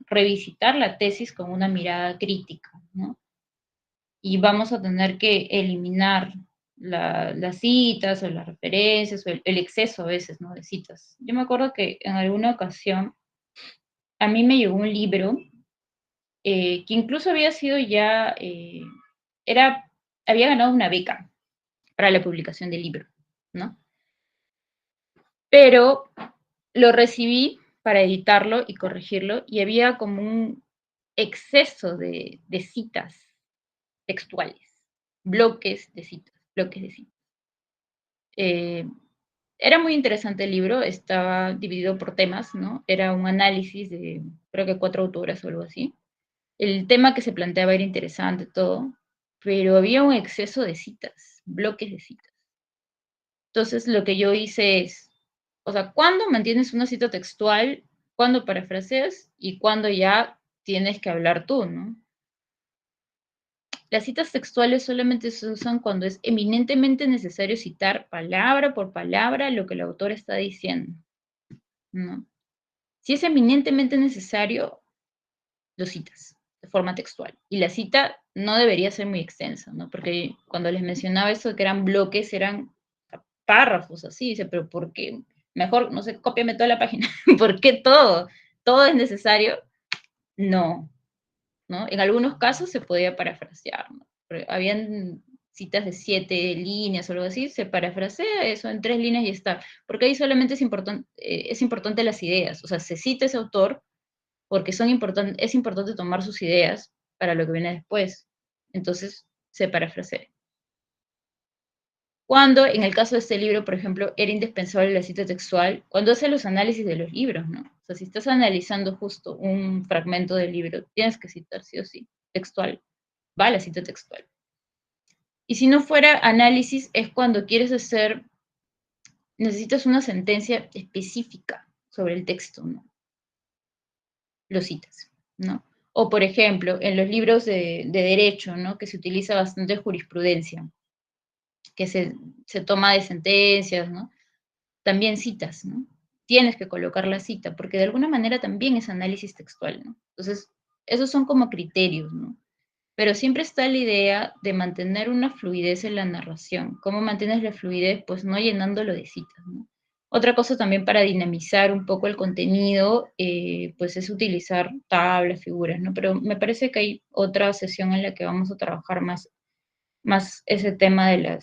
revisitar la tesis con una mirada crítica, ¿no? Y vamos a tener que eliminar las citas o las referencias o el exceso a veces, ¿no? De citas. Yo me acuerdo que en alguna ocasión a mí me llegó un libro que incluso había sido ya, era, había ganado una beca para la publicación del libro, ¿no? Pero lo recibí para editarlo y corregirlo y había como exceso de citas textuales, bloques de citas, bloques de citas. Eh, Era muy interesante el libro, estaba dividido por temas, ¿no? Era un análisis de, creo que 4 autoras o algo así. El tema que se planteaba era interesante, todo, pero había un exceso de citas, bloques de citas. Entonces, lo que yo hice es, o sea, ¿cuándo mantienes una cita textual? ¿Cuándo parafraseas? Y cuándo ya tienes que hablar tú, ¿no? Las citas textuales solamente se usan cuando es eminentemente necesario citar palabra por palabra lo que el autor está diciendo, ¿no? Si es eminentemente necesario, lo citas de forma textual. Y la cita no debería ser muy extensa, ¿no? Porque cuando les mencionaba eso de que eran bloques, eran párrafos así, dice, pero ¿por qué? Mejor, no sé, cópiame toda la página. ¿Por qué todo? ¿Todo es necesario? No, ¿no? En algunos casos se podía parafrasear, ¿no? Pero habían citas de 7 líneas o algo así, se parafrasea eso en 3 líneas y está. Porque ahí solamente es importante las ideas, o sea, se cita ese autor porque es importante tomar sus ideas para lo que viene después. Entonces, se parafrasea. Cuando, en el caso de este libro, por ejemplo, era indispensable la cita textual, cuando hace los análisis de los libros, ¿no? O sea, si estás analizando justo un fragmento del libro, tienes que citar sí o sí, textual, va la cita textual. Y si no fuera análisis, es cuando quieres hacer, necesitas una sentencia específica sobre el texto, ¿no? Lo citas, ¿no? O, por ejemplo, en los libros de derecho, ¿no? Que se utiliza bastante jurisprudencia, que se toma de sentencias, ¿no? También citas, ¿no? Tienes que colocar la cita, porque de alguna manera también es análisis textual, ¿no? Entonces, esos son como criterios, ¿no? Pero siempre está la idea de mantener una fluidez en la narración. ¿Cómo mantienes la fluidez? Pues no llenándolo de citas, ¿no? Otra cosa también para dinamizar un poco el contenido, pues es utilizar tablas, figuras, ¿no? Pero me parece que hay otra sesión en la que vamos a trabajar más ese tema de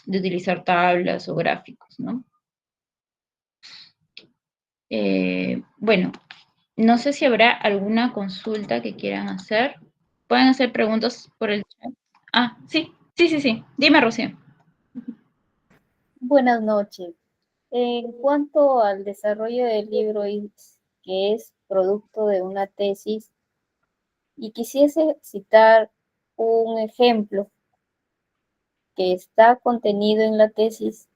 utilizar tablas o gráficos, ¿no? Bueno, no sé si habrá alguna consulta que quieran hacer. Pueden hacer preguntas por el chat. Ah, sí, sí, sí, sí. Dime, Rocío. Buenas noches. En cuanto al desarrollo del libro, que es producto de una tesis, y quisiese citar un ejemplo que está contenido en la tesis,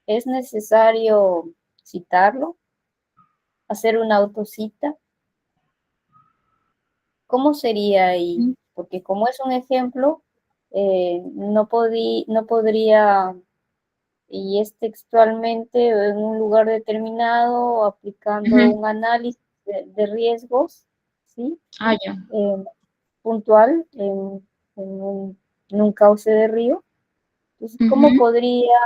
¿es necesario citarlo? ¿Hacer una autocita? ¿Cómo sería ahí? Mm, Porque como es un ejemplo, no podría, y es textualmente en un lugar determinado, aplicando ujú. un análisis de riesgos, ¿sí? Ah, ya. Eh, puntual en un cauce de río. Entonces, ¿cómo Ujú. podría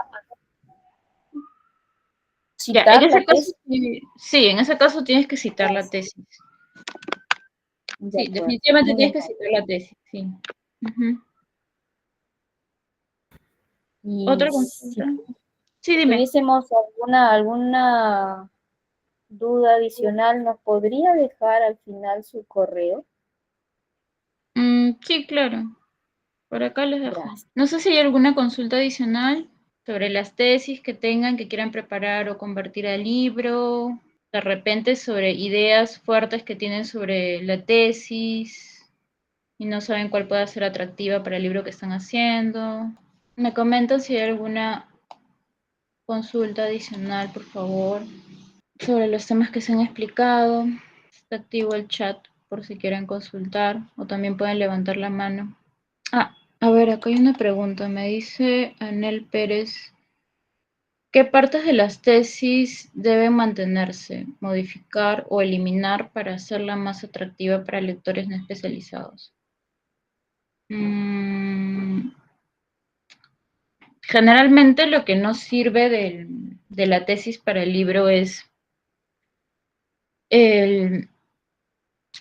Ya, en citar la ese caso, tesis? sí, en ese caso tienes que citar la tesis. De Sí, acuerdo, definitivamente muy tienes que amable. citar la tesis, sí. Ujú. Y ¿Otra consulta? si Sí, dime. tuviésemos alguna duda adicional, ¿nos podría dejar al final su correo? Sí, claro. Por acá les dejo. Gracias. No sé si hay alguna consulta adicional sobre las tesis que tengan, que quieran preparar o convertir al libro, de repente sobre ideas fuertes que tienen sobre la tesis y no saben cuál pueda ser atractiva para el libro que están haciendo. Me comentan si hay alguna consulta adicional, por favor, sobre los temas que se han explicado. Está activo el chat por si quieren consultar o también pueden levantar la mano. Ah, a ver, acá hay una pregunta. Me dice Anel Pérez, ¿qué partes de las tesis deben mantenerse, modificar o eliminar para hacerla más atractiva para lectores no especializados? Mm, Generalmente lo que no sirve de la tesis para el libro es el,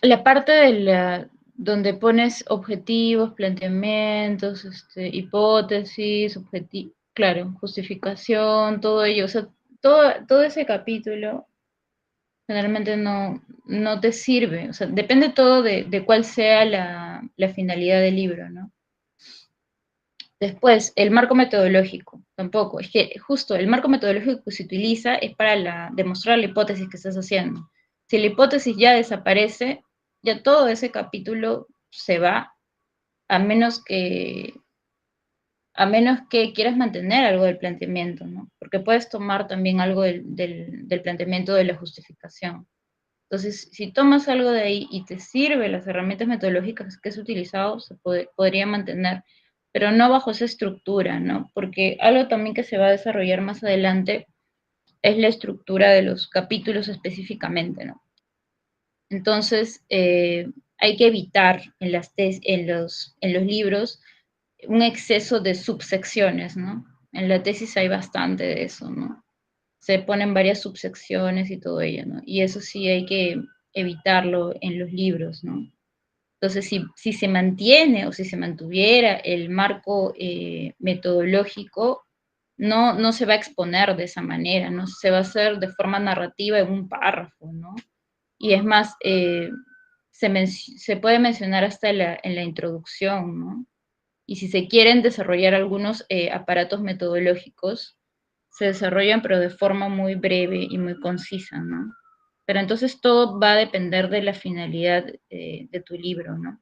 la parte donde pones objetivos, planteamientos, hipótesis, claro, justificación, todo ello, o sea, todo ese capítulo generalmente no te sirve. O sea, depende todo de cuál sea la finalidad del libro, ¿no? Después, el marco metodológico, tampoco. Es que justo el marco metodológico que se utiliza es para demostrar la hipótesis que estás haciendo. Si la hipótesis ya desaparece, ya todo ese capítulo se va, a menos que, a menos que quieras mantener algo del planteamiento, ¿no? Porque puedes tomar también algo del planteamiento de la justificación. Entonces, si tomas algo de ahí y te sirve las herramientas metodológicas que has utilizado, podría mantener, pero no bajo esa estructura, ¿no? Porque algo también que se va a desarrollar más adelante es la estructura de los capítulos específicamente, ¿no? Entonces, hay que evitar en los libros un exceso de subsecciones, ¿no? En la tesis hay bastante de eso, ¿no? Se ponen varias subsecciones y todo ello, ¿no? Y eso sí hay que evitarlo en los libros, ¿no? Entonces, si se mantiene o si se mantuviera el marco metodológico, no se va a exponer de esa manera, no se va a hacer de forma narrativa en un párrafo, ¿no? Y es más, se puede mencionar hasta en la introducción, ¿no? Y si se quieren desarrollar algunos aparatos metodológicos, se desarrollan pero de forma muy breve y muy concisa, ¿no? Pero entonces todo va a depender de la finalidad de tu libro, ¿no?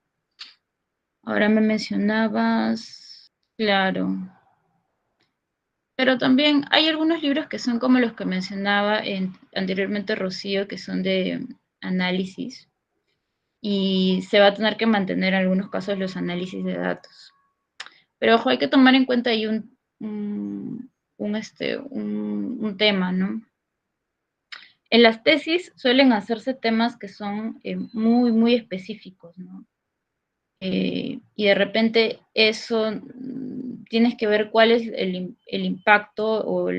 Ahora me mencionabas, claro, pero también hay algunos libros que son como los que mencionaba anteriormente Rocío, que son de análisis, y se va a tener que mantener en algunos casos los análisis de datos. Pero ojo, hay que tomar en cuenta ahí un tema, ¿no? En las tesis suelen hacerse temas que son muy, muy específicos, ¿no? Y de repente eso tienes que ver cuál es el impacto o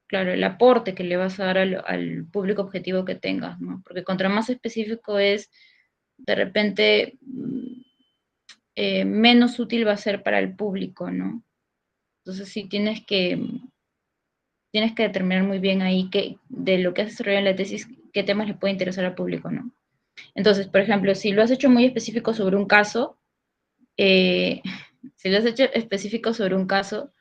claro, el aporte que le vas a dar al público objetivo que tengas, ¿no? Porque contra más específico es, de repente menos útil va a ser para el público, ¿no? Entonces sí tienes que determinar muy bien ahí de lo que has desarrollado en la tesis, qué temas le puede interesar al público, ¿no? Entonces, por ejemplo, si lo has hecho muy específico sobre un caso, eh, si lo has hecho específico sobre un caso,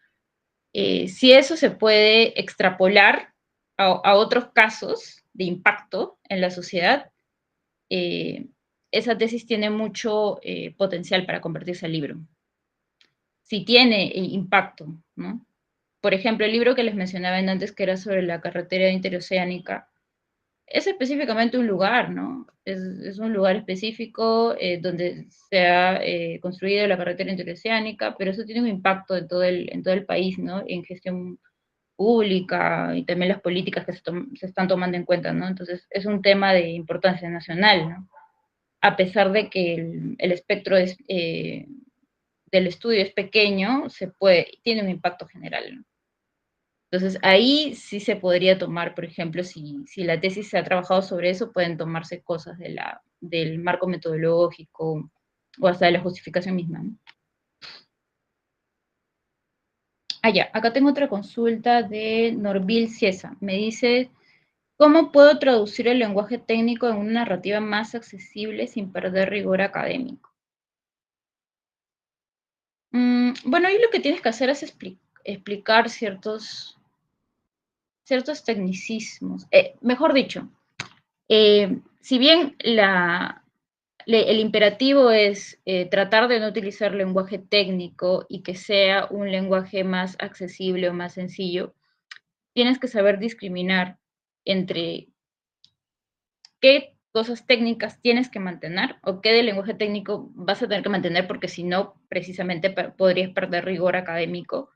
si eso se puede extrapolar a otros casos de impacto en la sociedad, esa tesis tiene mucho potencial para convertirse en libro. Si tiene impacto, ¿no? Por ejemplo, el libro que les mencionaba antes, que era sobre la carretera interoceánica, es específicamente un lugar, ¿no? Es un lugar específico donde se ha construido la carretera interoceánica, pero eso tiene un impacto en todo el país, ¿no? En gestión pública y también las políticas que se están tomando en cuenta, ¿no? Entonces, es un tema de importancia nacional, ¿no? A pesar de que el espectro del estudio es pequeño, tiene un impacto general, ¿no? Entonces, ahí sí se podría tomar, por ejemplo, si la tesis se ha trabajado sobre eso, pueden tomarse cosas del marco metodológico o hasta de la justificación misma, ¿no? Ah, ya, acá tengo otra consulta de Norville Ciesa. Me dice, ¿cómo puedo traducir el lenguaje técnico en una narrativa más accesible sin perder rigor académico? Bueno, ahí lo que tienes que hacer es explicar ciertos tecnicismos. Mejor dicho, si bien el imperativo es tratar de no utilizar lenguaje técnico y que sea un lenguaje más accesible o más sencillo, tienes que saber discriminar entre qué cosas técnicas tienes que mantener o qué del lenguaje técnico vas a tener que mantener porque si no, precisamente podrías perder rigor académico.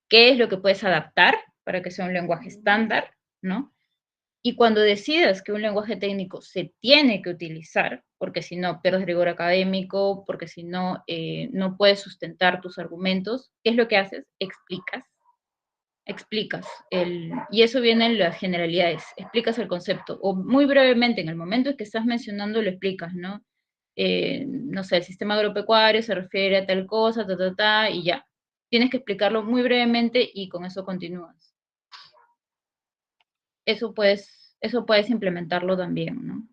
¿Qué es lo que puedes adaptar para que sea un lenguaje estándar, ¿no? Y cuando decidas que un lenguaje técnico se tiene que utilizar, porque si no pierdes rigor académico, porque si no, no puedes sustentar tus argumentos, ¿qué es lo que haces? Explicas. Y eso viene en las generalidades, explicas el concepto, o muy brevemente, en el momento en que estás mencionando, lo explicas, ¿no? No sé, el sistema agropecuario se refiere a tal cosa, y ya. Tienes que explicarlo muy brevemente y con eso continúas. Eso pues eso puedes implementarlo también, ¿no?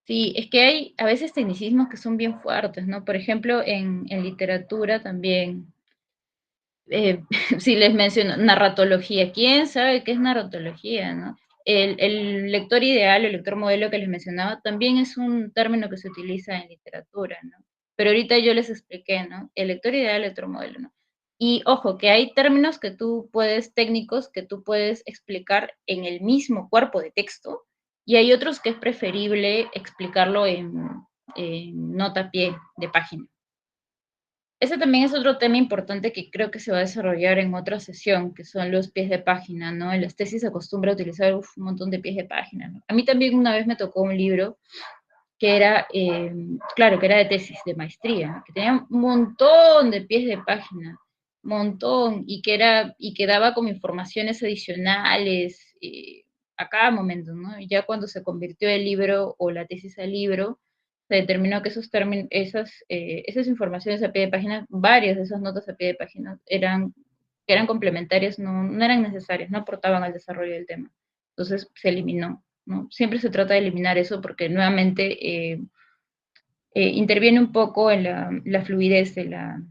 Sí, es que hay a veces tecnicismos que son bien fuertes, ¿no? Por ejemplo, en literatura también, si les menciono narratología, ¿quién sabe qué es narratología, no? El lector ideal, el lector modelo que les mencionaba, también es un término que se utiliza en literatura, ¿no? Pero ahorita yo les expliqué, ¿no? El lector ideal, el lector modelo, ¿no? Y ojo, que hay términos que tú puedes, técnicos, que tú puedes explicar en el mismo cuerpo de texto, y hay otros que es preferible explicarlo en nota a pie de página. Ese también es otro tema importante que creo que se va a desarrollar en otra sesión, que son los pies de página, ¿no? En las tesis se acostumbra a utilizar un montón de pies de página, ¿no? A mí también una vez me tocó un libro que era, claro, que era de tesis, de maestría, que tenía un montón de pies de página, montón, y que daba como informaciones adicionales a cada momento, ¿no? Y ya cuando se convirtió el libro o la tesis al libro, se determinó que esas informaciones a pie de página, varias de esas notas a pie de página que eran complementarias, no eran necesarias, no aportaban al desarrollo del tema. Entonces se eliminó, ¿no? Siempre se trata de eliminar eso porque nuevamente interviene un poco en la fluidez de la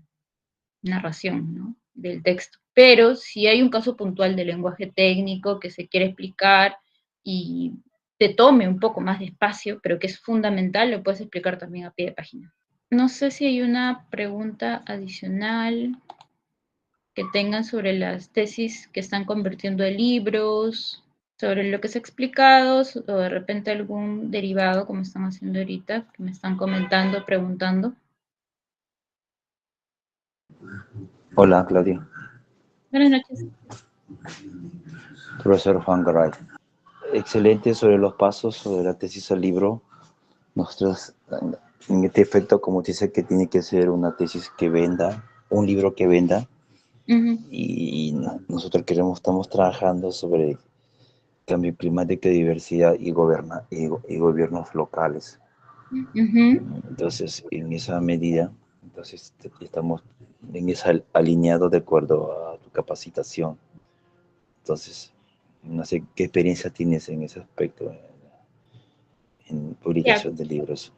narración, ¿no? Del texto. Pero si hay un caso puntual de lenguaje técnico que se quiere explicar y te tome un poco más de espacio, pero que es fundamental, lo puedes explicar también a pie de página. No sé si hay una pregunta adicional que tengan sobre las tesis que están convirtiendo en libros, sobre lo que se ha explicado, o de repente algún derivado, como están haciendo ahorita, que me están comentando, preguntando. Hola, Claudia. Buenas noches. Profesor Juan Garay. Excelente sobre los pasos, sobre la tesis al libro. Nosotros, en este efecto, como dice que tiene que ser una tesis que venda, un libro que venda, y nosotros estamos trabajando sobre cambio climático, diversidad y gobiernos locales. Entonces, en esa medida, estamos en esa alineado de acuerdo a tu capacitación. Entonces, no sé qué experiencia tienes en ese aspecto, en Ya. publicación de libros.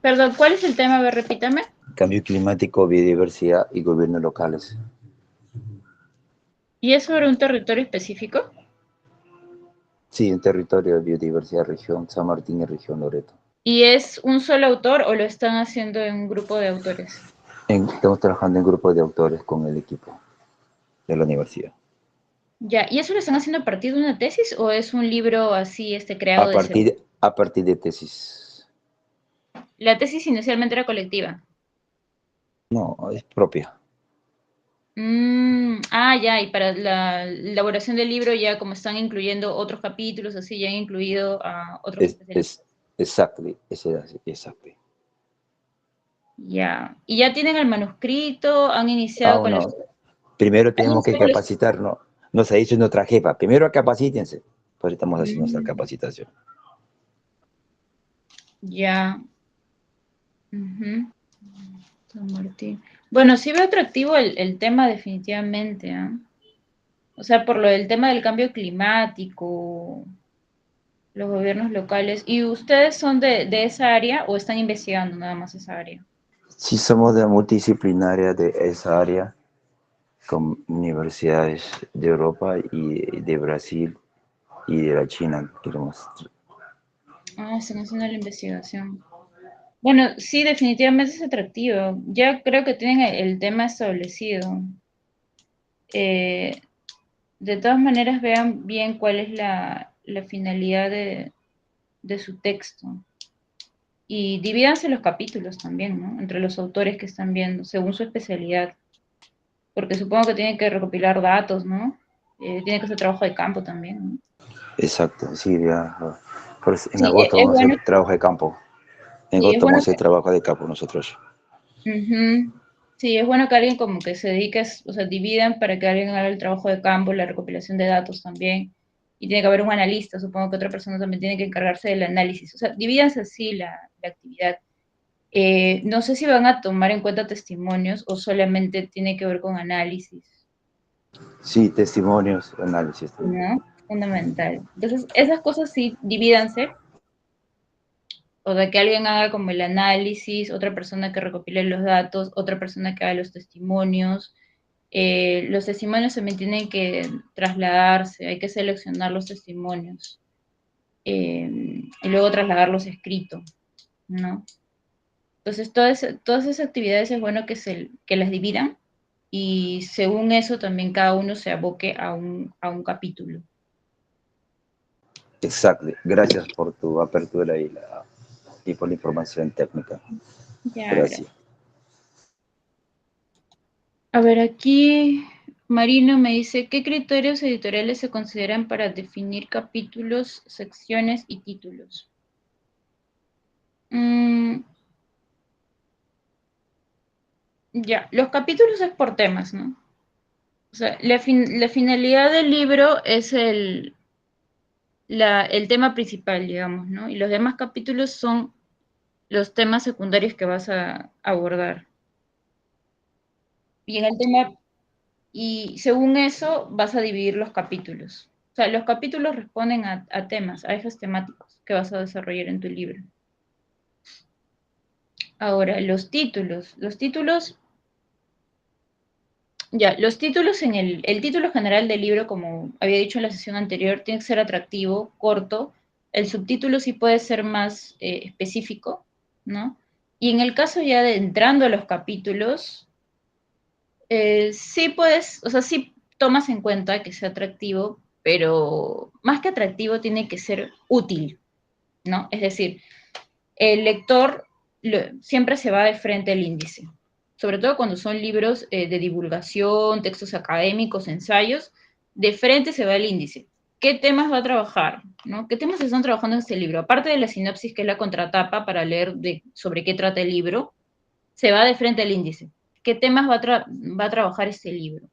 Perdón, ¿cuál es el tema? A ver, repítame. Cambio climático, biodiversidad y gobiernos locales. ¿Y es sobre un territorio específico? Sí, en territorio de biodiversidad, región San Martín y región Loreto. ¿Y es un solo autor o lo están haciendo en un grupo de autores? Estamos trabajando en grupos de autores con el equipo de la universidad. Ya, ¿y eso lo están haciendo a partir de una tesis o es un libro así, creado A de cero? partir de tesis. La tesis inicialmente era colectiva. No, es propia. Ya, y para la elaboración del libro ya como están incluyendo otros capítulos, así ya han incluido a otros especialistas. Exactly, exacto. Ya, y ya tienen el manuscrito, han iniciado Aún con no. Primero han tenemos que iniciado con capacitarnos. Nos ha dicho nuestra jefa, primero capacítense. Pues estamos haciendo nuestra Mm, capacitación. ya. Ujú. San Martín. Bueno, sí veo atractivo el tema definitivamente, ¿ah? O sea, por lo del tema del cambio climático, los gobiernos locales. ¿Y ustedes son de esa área o están investigando nada más esa área? Sí, somos de multidisciplinaria de esa área, con universidades de Europa y de Brasil y de la China. Están haciendo la investigación. Bueno, sí, definitivamente es atractivo. Ya creo que tienen el tema establecido. Eh, de todas maneras, vean bien cuál es la finalidad de su texto. Y divídanse los capítulos también, ¿no? Entre los autores que están viendo, según su especialidad. Porque supongo que tienen que recopilar datos, ¿no? Tiene que hacer trabajo de campo también, ¿no? Exacto, sí, ya. Pues en Sí, agosto es vamos a bueno, hacer trabajo de campo. En sí, es agosto bueno vamos a hacer trabajo de campo nosotros. Ujú. Sí, es bueno que alguien como que se dedique, o sea, dividan para que alguien haga el trabajo de campo, la recopilación de datos también. Y tiene que haber un analista, supongo que otra persona también tiene que encargarse del análisis. O sea, divídanse así la actividad. No sé si van a tomar en cuenta testimonios o solamente tiene que ver con análisis. Sí, testimonios, análisis también. ¿no? Fundamental. Entonces, esas cosas sí, divídanse, o de que alguien haga como el análisis, otra persona que recopile los datos, otra persona que haga los testimonios. Los testimonios también tienen que trasladarse, hay que seleccionar los testimonios y luego trasladarlos escrito, ¿no? Entonces, todas esas actividades es bueno que las dividan y según eso también cada uno se aboque a un capítulo. Exacto. Gracias por tu apertura y por la información técnica. Ya, Gracias. gracias. A ver, aquí Marino me dice, ¿qué criterios editoriales se consideran para definir capítulos, secciones y títulos? Ya, los capítulos es por temas, ¿no? O sea, la finalidad del libro es el tema principal, digamos, ¿no? Y los demás capítulos son los temas secundarios que vas a abordar. Y en el tema, y según eso vas a dividir los capítulos. O sea, los capítulos responden a temas, a ejes temáticos que vas a desarrollar en tu libro. Ahora, los títulos. Ya, los títulos en el título general del libro, como había dicho en la sesión anterior, tiene que ser atractivo, corto. El subtítulo sí puede ser más específico, ¿no? Y en el caso ya de entrando a los capítulos, sí puedes, o sea, sí tomas en cuenta que sea atractivo, pero más que atractivo tiene que ser útil, ¿no? Es decir, el lector siempre se va de frente al índice, sobre todo cuando son libros de divulgación, textos académicos, ensayos, de frente se va al índice. ¿Qué temas va a trabajar? ¿No? ¿Qué temas se están trabajando en este libro? Aparte de la sinopsis, que es la contratapa para leer sobre qué trata el libro, se va de frente al índice. ¿Qué temas va a trabajar este libro?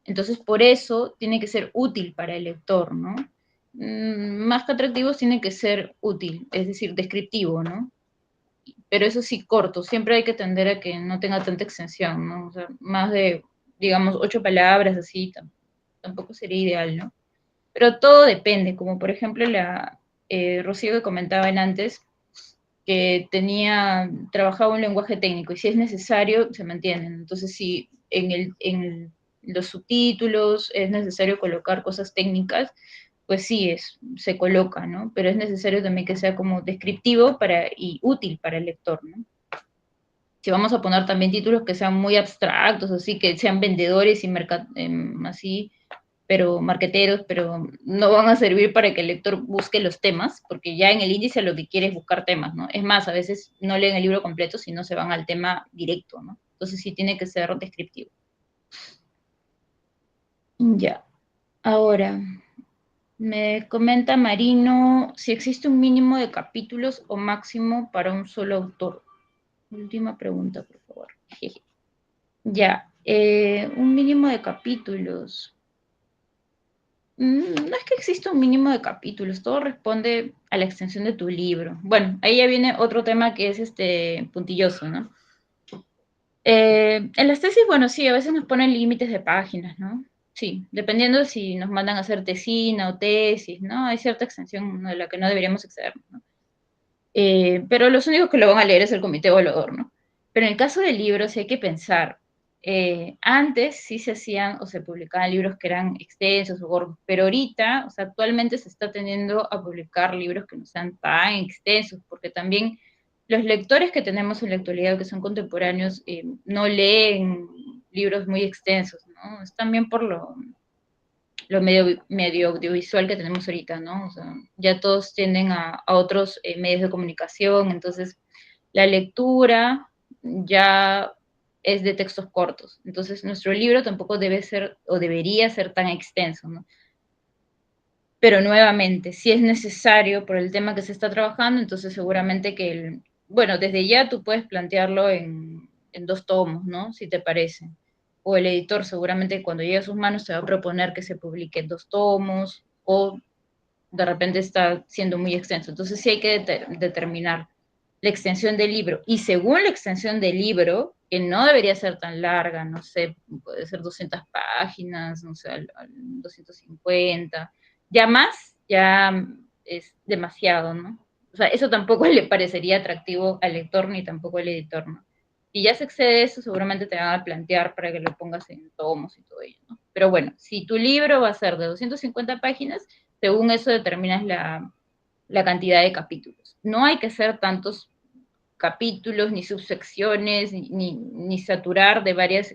Entonces, por eso tiene que ser útil para el lector, ¿no? Más que atractivos, tiene que ser útil, es decir, descriptivo, ¿no? Pero eso sí, corto. Siempre hay que tender a que no tenga tanta extensión, ¿no? O sea, más de, digamos, 8 palabras, así, tampoco sería ideal, ¿no? Pero todo depende, como por ejemplo Rocío que comentaban antes, que trabajaba un lenguaje técnico, y si es necesario, se mantienen. Entonces, si en los subtítulos es necesario colocar cosas técnicas, pues sí, se coloca, ¿no? Pero es necesario también que sea como descriptivo y útil para el lector, ¿no? Si vamos a poner también títulos que sean muy abstractos, así que sean vendedores y así, pero marqueteros, pero no van a servir para que el lector busque los temas, porque ya en el índice lo que quiere es buscar temas, ¿no? Es más, a veces no leen el libro completo, sino se van al tema directo, ¿no? Entonces sí tiene que ser descriptivo. Ya. Ahora, me comenta Marino si existe un mínimo de capítulos o máximo para un solo autor. Última pregunta, por favor. Ya, un mínimo de capítulos. No es que exista un mínimo de capítulos, todo responde a la extensión de tu libro. Bueno, ahí ya viene otro tema que es puntilloso, ¿no? En las tesis, bueno, sí, a veces nos ponen límites de páginas, ¿no? Sí, dependiendo de si nos mandan a hacer tesina o tesis, ¿no? Hay cierta extensión de la que no deberíamos exceder, ¿no? Pero los únicos que lo van a leer es el comité evaluador, ¿no? Pero en el caso del libro sí hay que pensar, antes sí se hacían o se publicaban libros que eran extensos o gordos, pero ahorita, o sea, actualmente se está tendiendo a publicar libros que no sean tan extensos, porque también los lectores que tenemos en la actualidad, que son contemporáneos, no leen libros muy extensos, ¿no? Es también por lo medio audiovisual que tenemos ahorita, ¿no? O sea, ya todos tienden a otros medios de comunicación, entonces la lectura ya es de textos cortos. Entonces nuestro libro tampoco debe ser o debería ser tan extenso, ¿no? Pero nuevamente, si es necesario por el tema que se está trabajando, entonces seguramente bueno, desde ya tú puedes plantearlo en 2 tomos, ¿no? Si te parece. O el editor seguramente cuando llegue a sus manos te va a proponer que se publique en 2 tomos, o de repente está siendo muy extenso. Entonces sí hay que determinar la extensión del libro. Y según la extensión del libro, que no debería ser tan larga, no sé, puede ser 200 páginas, no sé, 250, ya más, ya es demasiado, ¿no? O sea, eso tampoco le parecería atractivo al lector ni tampoco al editor, ¿no? Si ya se excede eso, seguramente te van a plantear para que lo pongas en tomos y todo ello, ¿no? Pero bueno, si tu libro va a ser de 250 páginas, según eso determinas la cantidad de capítulos. No hay que hacer tantos capítulos, ni subsecciones, ni saturar de varias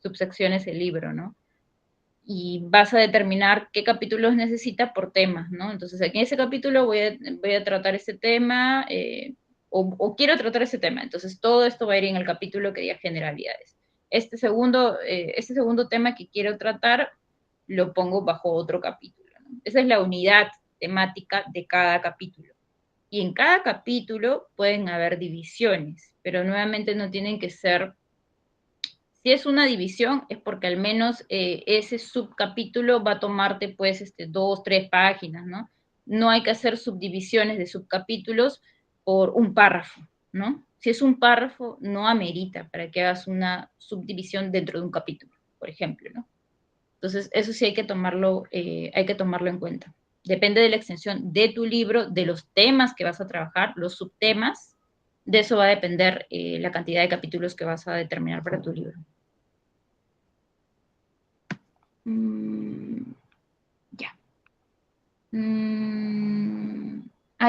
subsecciones el libro, ¿no? Y vas a determinar qué capítulos necesita por temas, ¿no? Entonces, aquí en ese capítulo voy a tratar ese tema, o quiero tratar ese tema. Entonces, todo esto va a ir en el capítulo que diga generalidades. Este segundo tema que quiero tratar lo pongo bajo otro capítulo, ¿no? Esa es la unidad temática de cada capítulo. Y en cada capítulo pueden haber divisiones, pero nuevamente no tienen que ser, si es una división, es porque al menos ese subcapítulo va a tomarte pues 2, 3 páginas, ¿no? No hay que hacer subdivisiones de subcapítulos por un párrafo, ¿no? Si es un párrafo, no amerita para que hagas una subdivisión dentro de un capítulo, por ejemplo, ¿no? Entonces, eso sí hay que tomarlo en cuenta. Depende de la extensión de tu libro, de los temas que vas a trabajar, los subtemas, de eso va a depender la cantidad de capítulos que vas a determinar para tu libro. Ya.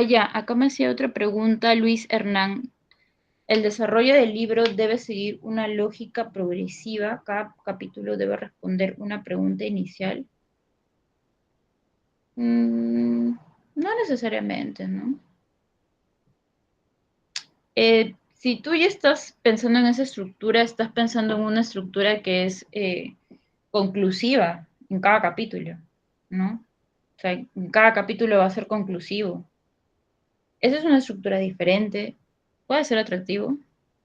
Ya, acá me hacía otra pregunta Luis Hernán. ¿El desarrollo del libro debe seguir una lógica progresiva? ¿Cada capítulo debe responder una pregunta inicial? No necesariamente, ¿no? Si tú ya estás pensando en esa estructura, estás pensando en una estructura que es conclusiva en cada capítulo, ¿no? O sea, en cada capítulo va a ser conclusivo. Esa es una estructura diferente, puede ser atractivo,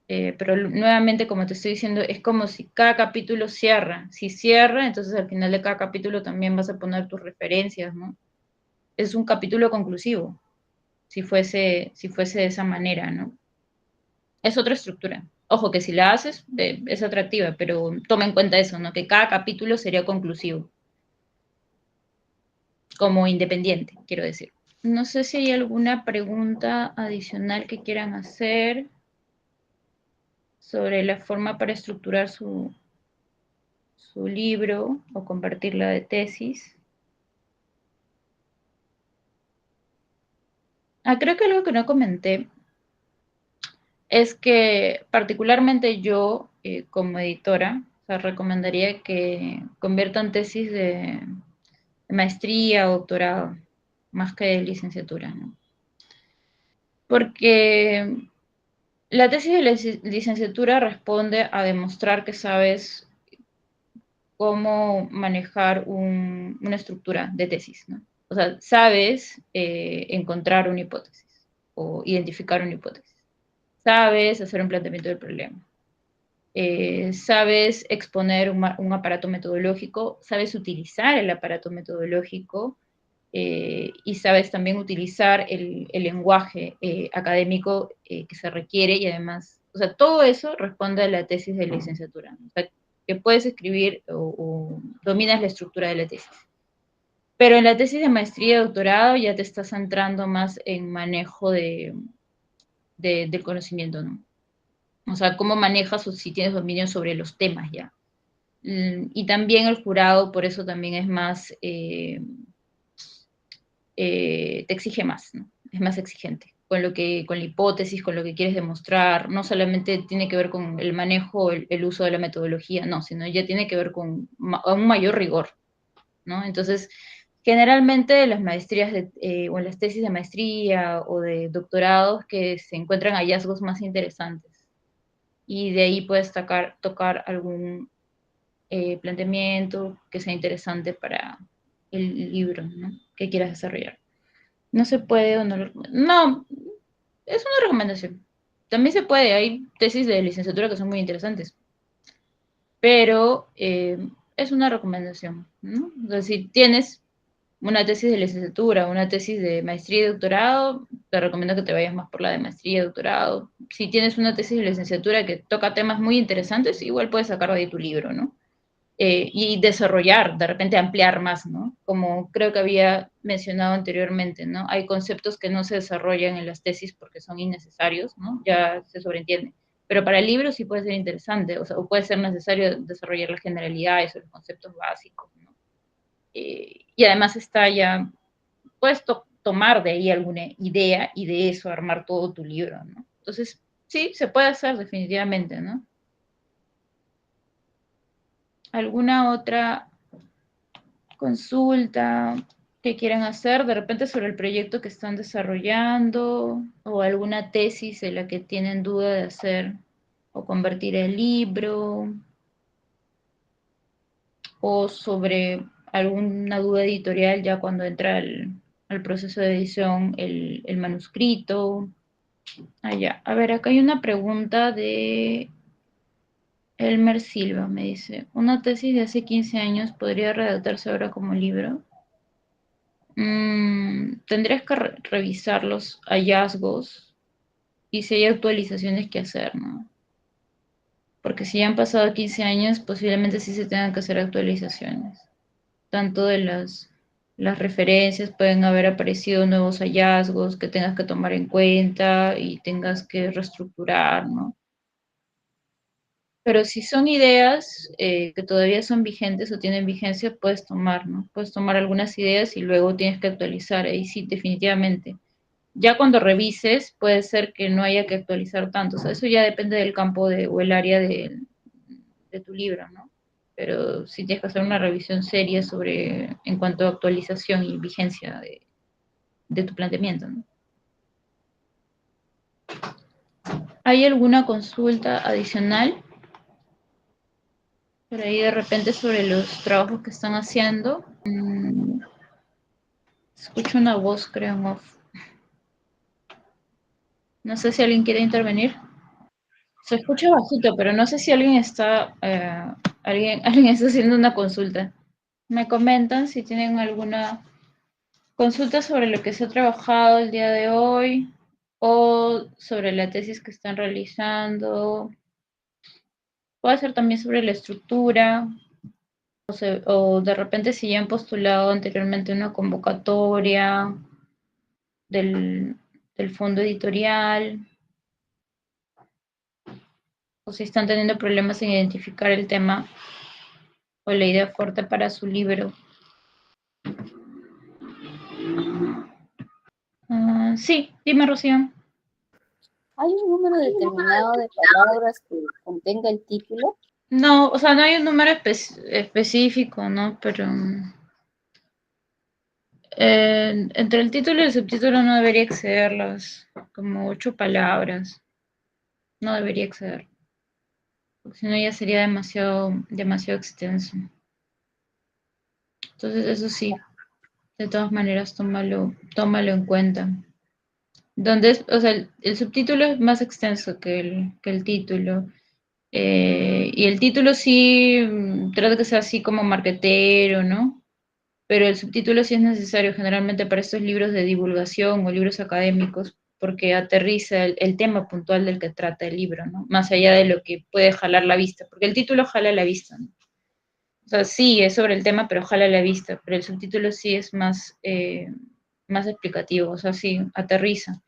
pero nuevamente, como te estoy diciendo, es como si cada capítulo cierra. Si cierra, entonces al final de cada capítulo también vas a poner tus referencias, ¿no? Es un capítulo conclusivo, si fuese de esa manera, ¿no? Es otra estructura. Ojo, que si la haces, es atractiva, pero toma en cuenta eso, ¿no? Que cada capítulo sería conclusivo, como independiente, quiero decir. No sé si hay alguna pregunta adicional que quieran hacer sobre la forma para estructurar su libro o convertirla de tesis. Creo que algo que no comenté es que particularmente yo, como editora, o sea, recomendaría que conviertan tesis de maestría o doctorado, más que de licenciatura, ¿no? Porque la tesis de licenciatura responde a demostrar que sabes cómo manejar una estructura de tesis, ¿no? O sea, sabes encontrar una hipótesis o identificar una hipótesis. Sabes hacer un planteamiento del problema. Sabes exponer un aparato metodológico, sabes utilizar el aparato metodológico y sabes también utilizar el lenguaje académico que se requiere y además, o sea, todo eso responde a la tesis de licenciatura, ¿no? O sea, que puedes escribir o dominas la estructura de la tesis. Pero en la tesis de maestría y doctorado ya te estás centrando más en manejo del conocimiento, ¿no? O sea, cómo manejas o si tienes dominio sobre los temas ya. Y también el jurado, por eso también es más, te exige más, ¿no? Es más exigente con la hipótesis, con lo que quieres demostrar. No solamente tiene que ver con el manejo, el uso de la metodología, no, sino ya tiene que ver con un mayor rigor, ¿no? Entonces, generalmente las maestrías o las tesis de maestría o de doctorados que se encuentran hallazgos más interesantes y de ahí puedes tocar algún planteamiento que sea interesante para el libro, ¿no? Que quieras desarrollar. No se puede o no lo No, es una recomendación. También se puede, hay tesis de licenciatura que son muy interesantes, pero es una recomendación, ¿no? O sea, si tienes una tesis de licenciatura, una tesis de maestría y doctorado, te recomiendo que te vayas más por la de maestría y doctorado. Si tienes una tesis de licenciatura que toca temas muy interesantes, igual puedes sacar de ahí tu libro, ¿no? Y desarrollar, de repente ampliar más, ¿no? Como creo que había mencionado anteriormente, ¿no? Hay conceptos que no se desarrollan en las tesis porque son innecesarios, ¿no? Ya se sobreentiende. Pero para el libro sí puede ser interesante, o sea, o puede ser necesario desarrollar las generalidades o los conceptos básicos, ¿no? Y además está ya, puedes tomar de ahí alguna idea y de eso armar todo tu libro, ¿no? Entonces, sí, se puede hacer definitivamente, ¿no? ¿Alguna otra consulta que quieran hacer de repente sobre el proyecto que están desarrollando o alguna tesis en la que tienen duda de hacer o convertir el libro o sobre alguna duda editorial ya cuando entra al proceso de edición el manuscrito? Allá. A ver, acá hay una pregunta de Elmer Silva, me dice, ¿una tesis de hace 15 años podría redactarse ahora como libro? Tendrías que revisar los hallazgos y si hay actualizaciones que hacer, ¿no? Porque si ya han pasado 15 años, posiblemente sí se tengan que hacer actualizaciones. Tanto de las referencias, pueden haber aparecido nuevos hallazgos que tengas que tomar en cuenta y tengas que reestructurar, ¿no? Pero si son ideas que todavía son vigentes o tienen vigencia, puedes tomar, ¿no? Puedes tomar algunas ideas y luego tienes que actualizar. Ahí sí, definitivamente. Ya cuando revises, puede ser que no haya que actualizar tanto. O sea, eso ya depende del campo o el área de tu libro, ¿no? Pero sí tienes que hacer una revisión seria sobre, en cuanto a actualización y vigencia de tu planteamiento, ¿no? ¿Hay alguna consulta adicional? Por ahí de repente sobre los trabajos que están haciendo. Escucho una voz, creo, en off. No sé si alguien quiere intervenir. Se escucha bajito, pero no sé si alguien está, alguien está haciendo una consulta. Me comentan si tienen alguna consulta sobre lo que se ha trabajado el día de hoy o sobre la tesis que están realizando. Puede ser también sobre la estructura o de repente si ya han postulado anteriormente una convocatoria del, del fondo editorial o si están teniendo problemas en identificar el tema o la idea fuerte para su libro. Sí, dime, Rocío. ¿Hay un número determinado de palabras que contenga el título? No, o sea, no hay un número específico, ¿no? Pero entre el título y el subtítulo no debería exceder las como 8 palabras. No debería exceder. Porque si no ya sería demasiado extenso. Entonces, eso sí, de todas maneras, tómalo en cuenta. O sea, el subtítulo es más extenso que el título. Y el título sí trata que sea así como marquetero, ¿no? Pero el subtítulo sí es necesario generalmente para estos libros de divulgación o libros académicos, porque aterriza el tema puntual del que trata el libro, ¿no? Más allá de lo que puede jalar la vista, porque el título jala la vista, ¿no? O sea, sí, es sobre el tema, pero jala la vista, pero el subtítulo sí es más explicativo, o sea, sí, aterriza.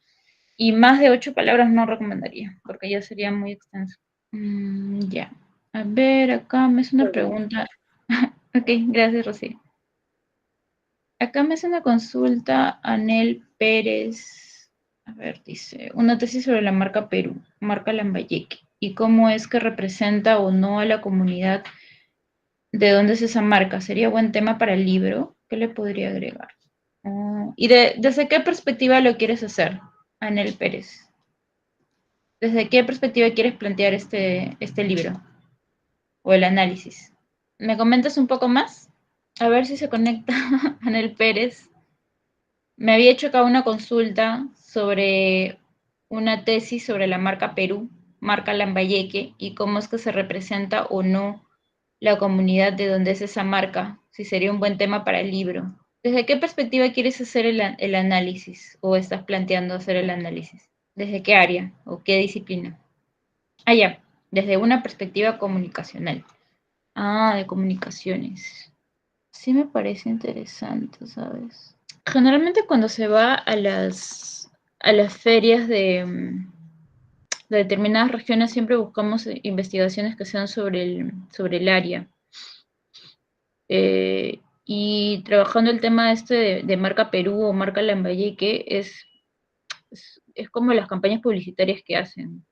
Y más de 8 palabras no recomendaría, porque ya sería muy extenso. Ya. A ver, acá me hace una pregunta. Ok, gracias, Rocío. Acá me hace una consulta Anel Pérez. A ver, dice, una tesis sobre la marca Perú, marca Lambayeque, y cómo es que representa o no a la comunidad de dónde es esa marca. ¿Sería buen tema para el libro? ¿Qué le podría agregar? ¿Y desde qué perspectiva lo quieres hacer, Anel Pérez? ¿Desde qué perspectiva quieres plantear este libro o el análisis? ¿Me comentas un poco más? A ver si se conecta Anel Pérez. Me había hecho acá una consulta sobre una tesis sobre la marca Perú, marca Lambayeque, y cómo es que se representa o no la comunidad de donde es esa marca, si sería un buen tema para el libro. ¿Desde qué perspectiva quieres hacer el análisis o estás planteando hacer el análisis? ¿Desde qué área o qué disciplina? Ah, ya, desde una perspectiva comunicacional. Ah, de comunicaciones. Sí me parece interesante, ¿sabes? Generalmente cuando se va a las ferias de determinadas regiones siempre buscamos investigaciones que sean sobre el área. Y trabajando el tema este de marca Perú o marca Lambayeque es como las campañas publicitarias que hacen.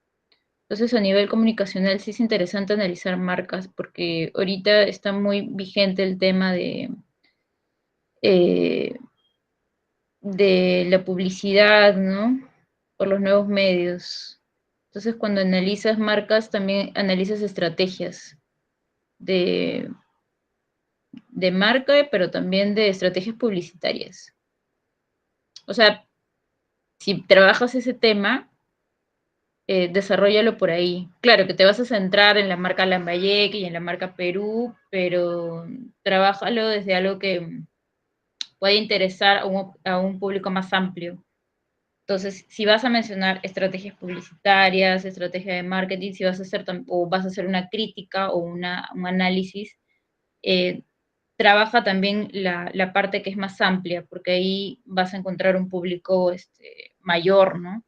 Entonces, a nivel comunicacional sí es interesante analizar marcas porque ahorita está muy vigente el tema eh, de la publicidad, ¿no? Por los nuevos medios. Entonces, cuando analizas marcas, también analizas estrategias de, de marca, pero también de estrategias publicitarias. O sea, si trabajas ese tema, desarrollalo por ahí. Claro que te vas a centrar en la marca Lambayeque y en la marca Perú, pero trabájalo desde algo que puede interesar a un público más amplio. Entonces, si vas a mencionar estrategias publicitarias, estrategia de marketing, si vas a hacer o vas a hacer una crítica o un análisis, eh, trabaja también la parte que es más amplia, porque ahí vas a encontrar un público mayor, ¿no?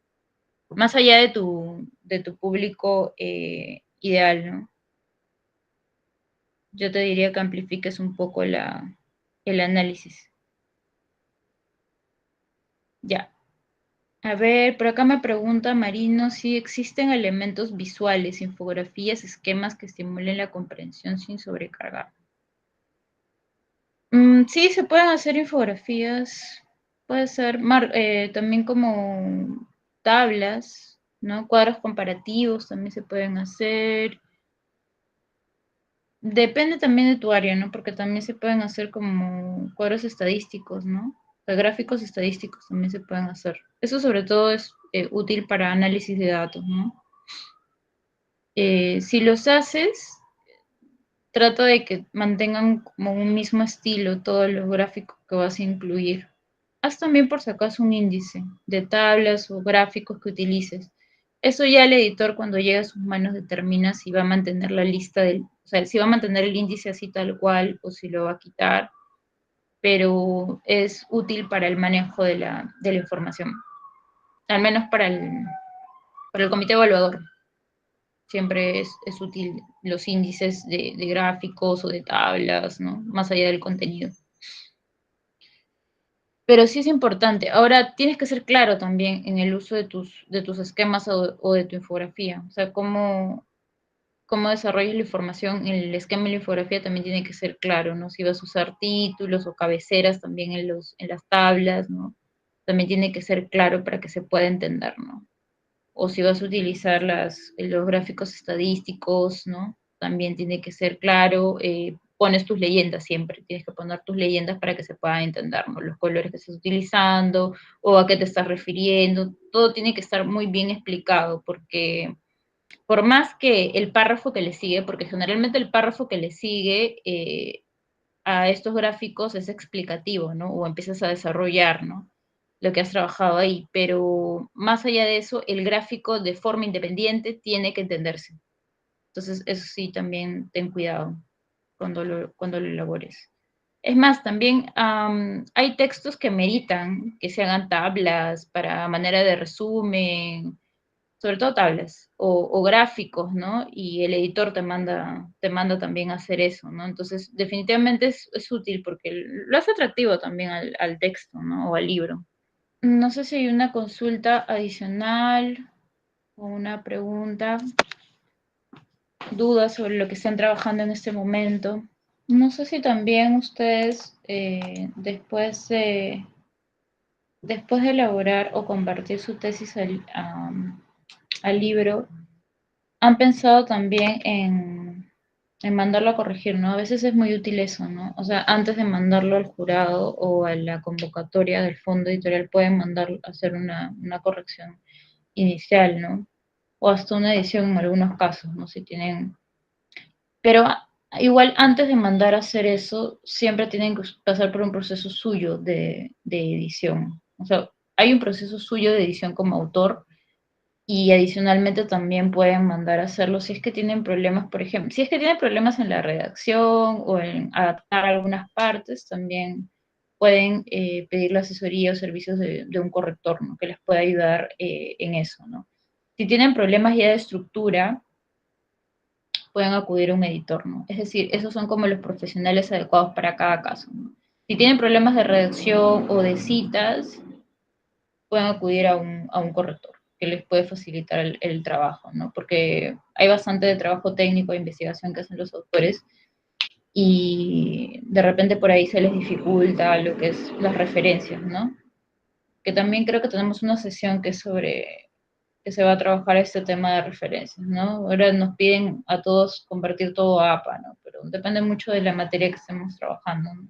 Más allá de tu público ideal, ¿no? Yo te diría que amplifiques un poco el análisis. Ya. A ver, por acá me pregunta Marino si existen elementos visuales, infografías, esquemas que estimulen la comprensión sin sobrecargar. Sí, se pueden hacer infografías, puede ser también como tablas, ¿no? Cuadros comparativos también se pueden hacer. Depende también de tu área, ¿no? Porque también se pueden hacer como cuadros estadísticos, ¿no? O sea, gráficos estadísticos también se pueden hacer. Eso sobre todo es útil para análisis de datos, ¿no? Si los haces, trata de que mantengan como un mismo estilo todos los gráficos que vas a incluir. Haz también por si acaso un índice de tablas o gráficos que utilices. Eso ya el editor cuando llega a sus manos determina si va a mantener la lista o sea, si va a mantener el índice así tal cual o si lo va a quitar, pero es útil para el manejo de la información, al menos para el comité evaluador. Siempre es útil los índices de gráficos o de tablas, ¿no? Más allá del contenido. Pero sí es importante. Ahora, tienes que ser claro también en el uso de tus esquemas o de tu infografía. O sea, cómo desarrollas la información en el esquema y la infografía también tiene que ser claro, ¿no? Si vas a usar títulos o cabeceras también en las tablas, ¿no? También tiene que ser claro para que se pueda entender, ¿no? O si vas a utilizar los gráficos estadísticos, ¿no? También tiene que ser claro, pones tus leyendas siempre, tienes que poner tus leyendas para que se pueda entender, ¿no? Los colores que estás utilizando o a qué te estás refiriendo, todo tiene que estar muy bien explicado, porque por más que el párrafo que le sigue, porque generalmente el párrafo que le sigue a estos gráficos es explicativo, ¿no? O empiezas a desarrollar, ¿no? Lo que has trabajado ahí, pero más allá de eso, el gráfico de forma independiente tiene que entenderse. Entonces, eso sí, también ten cuidado cuando lo elabores. Es más, también hay textos que meritan que se hagan tablas para manera de resumen, sobre todo tablas o gráficos, ¿no? Y el editor te manda también a hacer eso, ¿no? Entonces, definitivamente es útil porque lo hace atractivo también al texto, ¿no? O al libro. No sé si hay una consulta adicional o una pregunta, dudas sobre lo que están trabajando en este momento. No sé si también ustedes, después de elaborar o compartir su tesis al libro, han pensado también en mandarlo a corregir, ¿no? A veces es muy útil eso, ¿no? O sea, antes de mandarlo al jurado o a la convocatoria del fondo editorial, pueden mandar a hacer una corrección inicial, ¿no? O hasta una edición en algunos casos, ¿no? Si tienen... Pero Igual antes de mandar a hacer eso, siempre tienen que pasar por un proceso suyo de edición. O sea, hay un proceso suyo de edición como autor y adicionalmente también pueden mandar a hacerlo si es que tienen problemas, por ejemplo, si es que tienen problemas en la redacción o en adaptar algunas partes, también pueden pedir la asesoría o servicios de un corrector, ¿no? Que les pueda ayudar en eso, ¿no? Si tienen problemas ya de estructura, pueden acudir a un editor, ¿no? Es decir, esos son como los profesionales adecuados para cada caso, ¿no? Si tienen problemas de redacción o de citas, pueden acudir a un corrector que les puede facilitar el trabajo, ¿no? Porque hay bastante de trabajo técnico de investigación que hacen los autores y de repente por ahí se les dificulta lo que es las referencias, ¿no? Que también creo que tenemos una sesión que es sobre que se va a trabajar este tema de referencias, ¿no? Ahora nos piden a todos compartir todo APA, ¿no? Pero depende mucho de la materia que estemos trabajando, ¿no?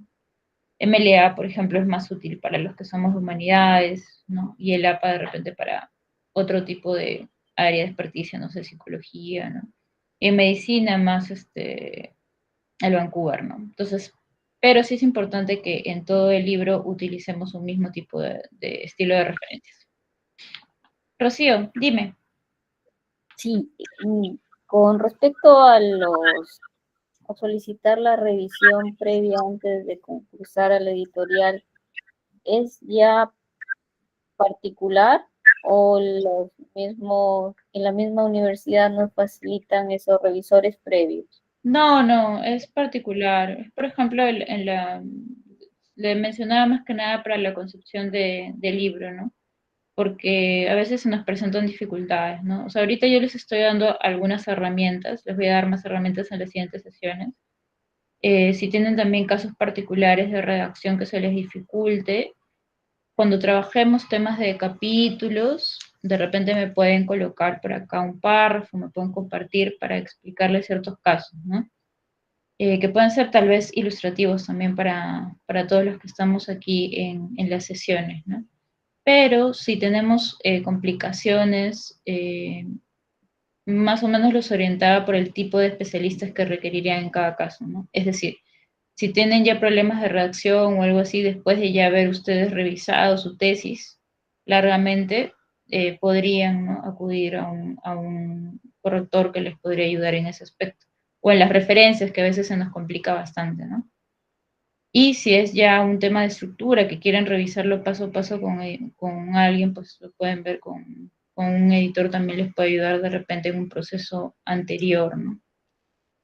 MLA, por ejemplo, es más útil para los que somos de humanidades, ¿no? Y el APA de repente para otro tipo de área de experticia, no sé, psicología, ¿no? En medicina más el Vancouver, ¿no? Entonces, pero sí es importante que en todo el libro utilicemos un mismo tipo de estilo de referencias. Rocío, dime. Sí, con respecto a solicitar la revisión previa antes de concursar a la editorial, ¿es ya particular o los mismos, en la misma universidad nos facilitan esos revisores previos? No, no, es particular. Por ejemplo, le mencionaba más que nada para la concepción del libro, ¿no? Porque a veces se nos presentan dificultades, ¿no? O sea, ahorita yo les estoy dando algunas herramientas, les voy a dar más herramientas en las siguientes sesiones. Si tienen también casos particulares de redacción que se les dificulte, cuando trabajemos temas de capítulos, de repente me pueden colocar por acá un párrafo, me pueden compartir para explicarles ciertos casos, ¿no? Que pueden ser tal vez ilustrativos también para todos los que estamos aquí en las sesiones, ¿no? Pero si tenemos complicaciones, más o menos los orientaba por el tipo de especialistas que requerirían en cada caso, ¿no? Es decir, si tienen ya problemas de redacción o algo así, después de ya haber ustedes revisado su tesis largamente, podrían, ¿no? Acudir a un corrector que les podría ayudar en ese aspecto. O en las referencias, que a veces se nos complica bastante, ¿no? Y si es ya un tema de estructura, que quieren revisarlo paso a paso con alguien, pues lo pueden ver con un editor, también les puede ayudar de repente en un proceso anterior, ¿no?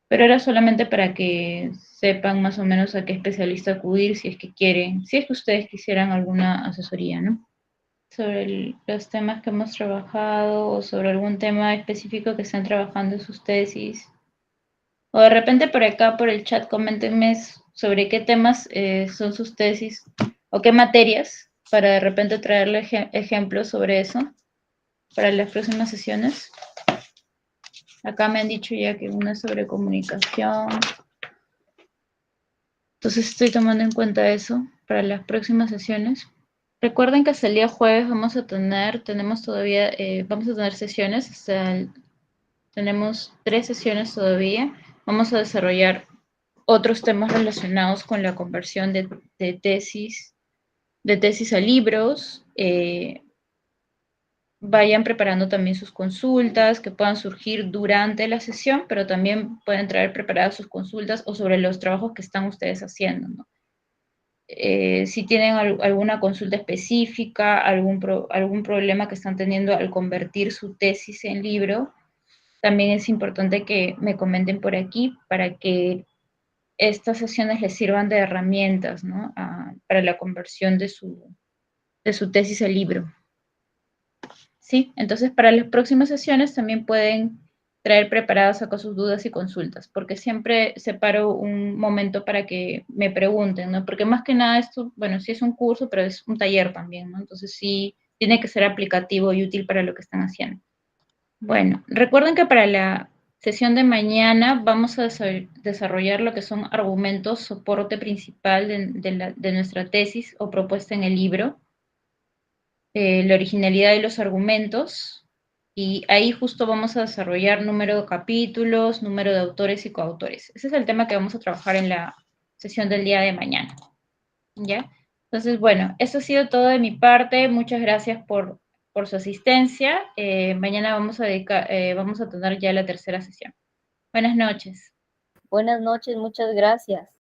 Pero era solamente para que sepan más o menos a qué especialista acudir si es que quieren, si es que ustedes quisieran alguna asesoría, ¿no? Sobre los temas que hemos trabajado o sobre algún tema específico que están trabajando en sus tesis. O de repente por acá, por el chat, coméntenme sobre qué temas son sus tesis o qué materias para de repente traerle ejemplos sobre eso para las próximas sesiones. Acá me han dicho ya que una es sobre comunicación. Entonces estoy tomando en cuenta eso para las próximas sesiones. Recuerden que hasta el día jueves tenemos todavía, vamos a tener sesiones, tenemos 3 sesiones todavía. Vamos a desarrollar otros temas relacionados con la conversión de tesis a libros. Vayan preparando también sus consultas que puedan surgir durante la sesión, pero también pueden traer preparadas sus consultas o sobre los trabajos que están ustedes haciendo, ¿no? Si tienen alguna consulta específica, algún problema que están teniendo al convertir su tesis en libro, también es importante que me comenten por aquí para que estas sesiones les sirvan de herramientas, ¿no? Para la conversión de su tesis al libro. ¿Sí? Entonces, para las próximas sesiones también pueden traer preparadas acá sus dudas y consultas, porque siempre separo un momento para que me pregunten, ¿no? Porque más que nada esto, bueno, sí es un curso, pero es un taller también, ¿no? Entonces sí tiene que ser aplicativo y útil para lo que están haciendo. Bueno, recuerden que para la sesión de mañana vamos a desarrollar lo que son argumentos, soporte principal de nuestra tesis o propuesta en el libro, la originalidad de los argumentos, Y ahí justo vamos a desarrollar número de capítulos, número de autores y coautores. Ese es el tema que vamos a trabajar en la sesión del día de mañana. ¿Ya? Entonces, bueno, eso ha sido todo de mi parte. Muchas gracias por su asistencia. Mañana vamos a tener ya la tercera sesión. Buenas noches. Buenas noches, muchas gracias.